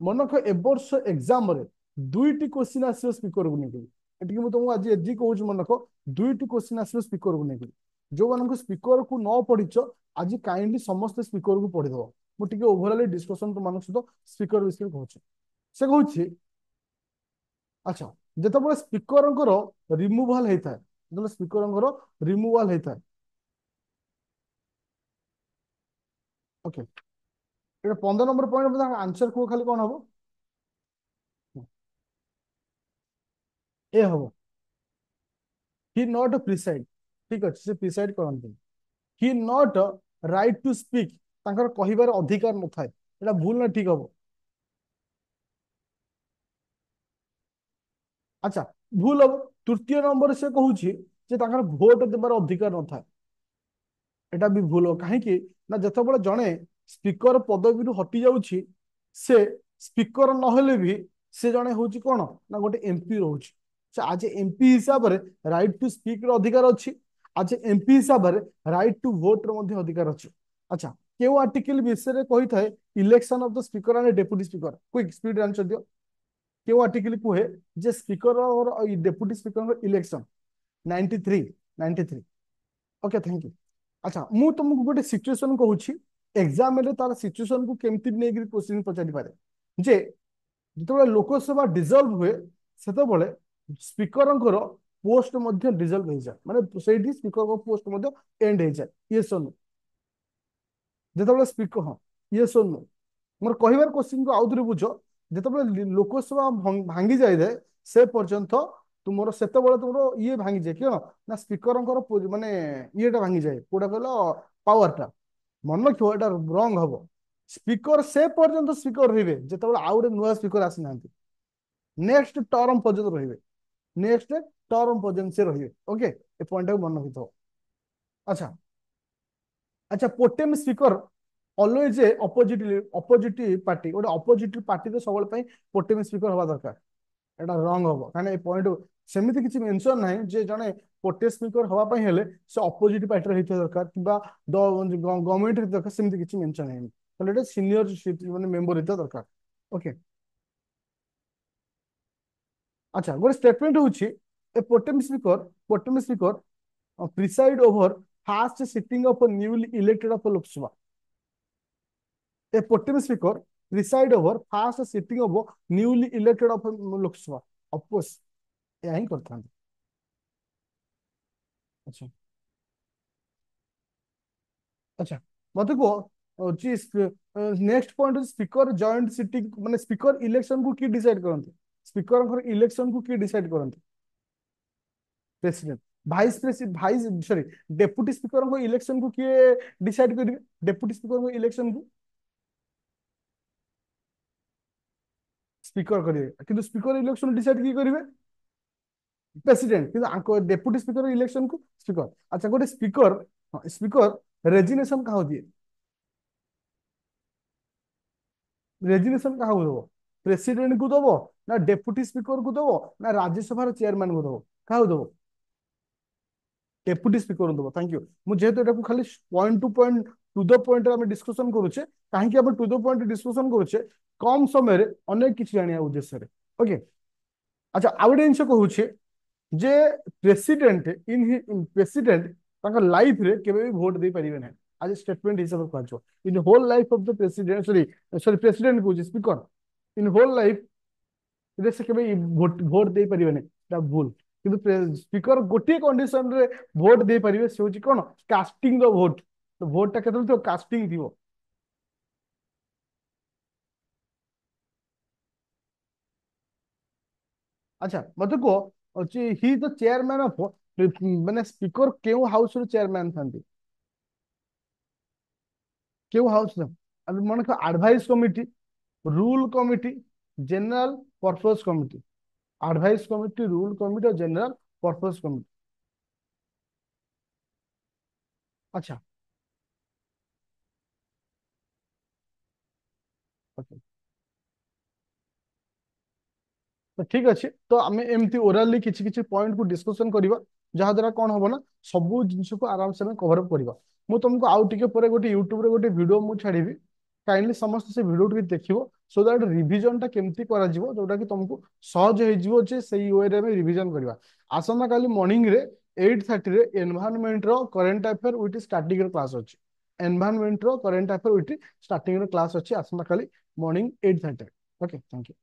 मनक ए वर्ष एग्जाम रे दुईटी क्वेश्चन आसीबो स्पीकर को नहीं एटिक मु तुमको आज एजी कहूँ मनक दुईटी क्वेश्चन आसीबो स्पीकर को नहीं जो मानक स्पीकर को न पढ़िच आज काइंडली समस्त स्पीकर को पढ़ी दो मु टिके ओवरऑल डिस्कशन तुम मानक सहित स्पीकर विषय कहूँ से कहूँ अच्छा जेतबे स्पीकर रिमूवाल होता है जो स्पीकर रिमूवाल होता है ओके ये 15 नंबर पॉइंट आंसर को खाली कौन हम ए हम हि नॉट प्रिसाइड ठीक अच्छे से प्रिसाइड करते हि नॉट राइट टू स्पीक तांकर कहिबार अधिकार न थाए एटा भूल ना ठीक हम अच्छा भूल हम तृतीय नंबर से कहूँ जे तांकर भोट देबार अधिकार न थाए एटा भी भूल हो कहीं ना जिते जड़े स्पीकर पदवी हटि जाऊँगी से स्पीकर नहेले भी से जड़े हूँ कौन ना गोटे एमपी रोचे से आज एमपी हिसाब से राइट टू स्पीक अधिकार अच्छी आज एमपी हिसाब से राइट टू भोट अधिकार अच्छी अच्छा क्यों आर्टिकल विषय कही था election of the speaker and deputy speaker quick speed answer दियो क्यों आर्टिकल कहे जे स्पीकर और deputy speaker election 93 93 okay thank you अच्छा मु तुमको गोटे सिचुएशन कहूँ एग्जाम में तार सिचुएशन को केमती नहीं क्वेश्चन पचारि पारे जे जिते लोकसभा डिजल्व हुए से स्पीकर पोस्ट डिजल्व हो जाए माने से स्पीकर पोस्ट एंड हो जाए ये नो जिते स्पीकर हाँ ये नो मोर कहबार क्वेश्चन को आउ थे बुझ जिते लोकसभा भांगी जाए से पर्यंत तुम से तुम ये भांगी जाए क्यों ना स्पीकर माने ये भांगी जाए कौटा कहल पावरटा मन रखो एटा रंग हम स्पीकर से पर्यंत स्पीकर रही जिते आउ गए नुआ स्पीकर आसी नेक्स्ट टर्म पर्यंत रही नेक्स्ट टर्म पर्यंत से रही ओके ए पॉइंट को मन रखी अच्छा अच्छा pro tem speaker always opposite opposite party गोटे अपोजिट पार्टी सब पोटेम स्पीकर हवा दरकार एटा रंग हम कहीं पॉइंट सेमती किसी मेंशन ना जे जड़े पोटे स्पीकर हवाई हेले से अपोजिट पार्टी होता दरकार कि गवर्नमेंट दरकार सेमती किसी मेंशन है सीनियर माने मेंबर होता दरकार ओके अच्छा गोटे स्टेटमेंट होची a pro tem speaker preside over first sitting of newly elected of Lok Sabha a pro tem speaker preside over first sitting of newly elected of Lok Sabha of course या ही करता अच्छा अच्छा मत कह next point speaker joint sitting माने स्पीकर इलेक्शन को की डिसाइड करते स्पीकर इलेक्शन को की डिसाइड करते president vice president vice sorry deputy speaker को इलेक्शन को किए डिसाइड करेंगे डेप्यूटी स्पीकर को इलेक्शन को स्पीकर करेंगे किंतु स्पीकर इलेक्शन डिसाइड किए करेंगे प्रेसिडेंट किंतु डेप्यूटी स्पीकर इलेक्शन को स्पीकर अच्छा गोटे स्पीकर स्पीकर रेजिग्नेशन क्या दिए रेजिग्नेशन क्या दब प्रेसिडेंट को दब ना डेप्यूटी स्पीकर को दब ना राज्यसभा चेयरमैन को दब क्या दब डेप्यूटी स्पीकर दब थैंक यू मुझे एटा खाली पॉइंट टू द पॉइंट आम डिस्कसन करुचे कहीं टू द पॉइंट डिस्कसन करुचे कम समय अनेक किसी जाना उद्देश्य ओके अच्छा आउ गोटे जिन कहूँ जे प्रेसिडेंट प्रेसिडेंट लाइफ रे केबे भी वोट दे पारिबे ना आज स्टेटमेंट हिसाब से कहजो in whole life of the president sorry sorry president को स्पीकर इन होल लाइफ रे से केबे वोट वोट दे पारिबे ना भूल किंतु स्पीकर गोटे कंडीशन रे वोट दे पारिबे से होची कोन कास्टिंग द वोट तो वोट टा केतल तो कास्टिंग दिवो अच्छा मत को ही द चेयरमैन ऑफ माने स्पीकर केउ हाउस रो चेयरमैन थांती केउ हाउस रो अब मन को advice committee rule committee general purpose committee advice committee rule committee और जनरल पर्पस कमिटी अच्छा ओके। तो ठीक अच्छे, तो आम एमती ओराली किसी किसी पॉइंट को डिस्कशन करवा, जहाद्वारा कौन हम ना सबू जिन को आराम से कवर अप करवा। मु तुमको आउ टिके परे गोटे यूट्यूब रे गोटे वीडियो मु छाड़ी, काइंडली समस्त से वीडियो टिके देखिवो, सो दैट रिवीजन टा केमती करा जीवो, जोटा कि तुमको सहज हो जीवो जे सही वे रे हम रिवीजन करवा। आसंता काली मॉर्निंग रे 8:30 रे एनवायरनमेंट रो करंट अफेयर विथ स्टैटिक रो क्लास अछि। एनवायरनमेंट रो करंट अफेयर विथ स्टार्टिंग रो क्लास अछि आसंता काली मॉर्निंग 8:30। Okay, thank you.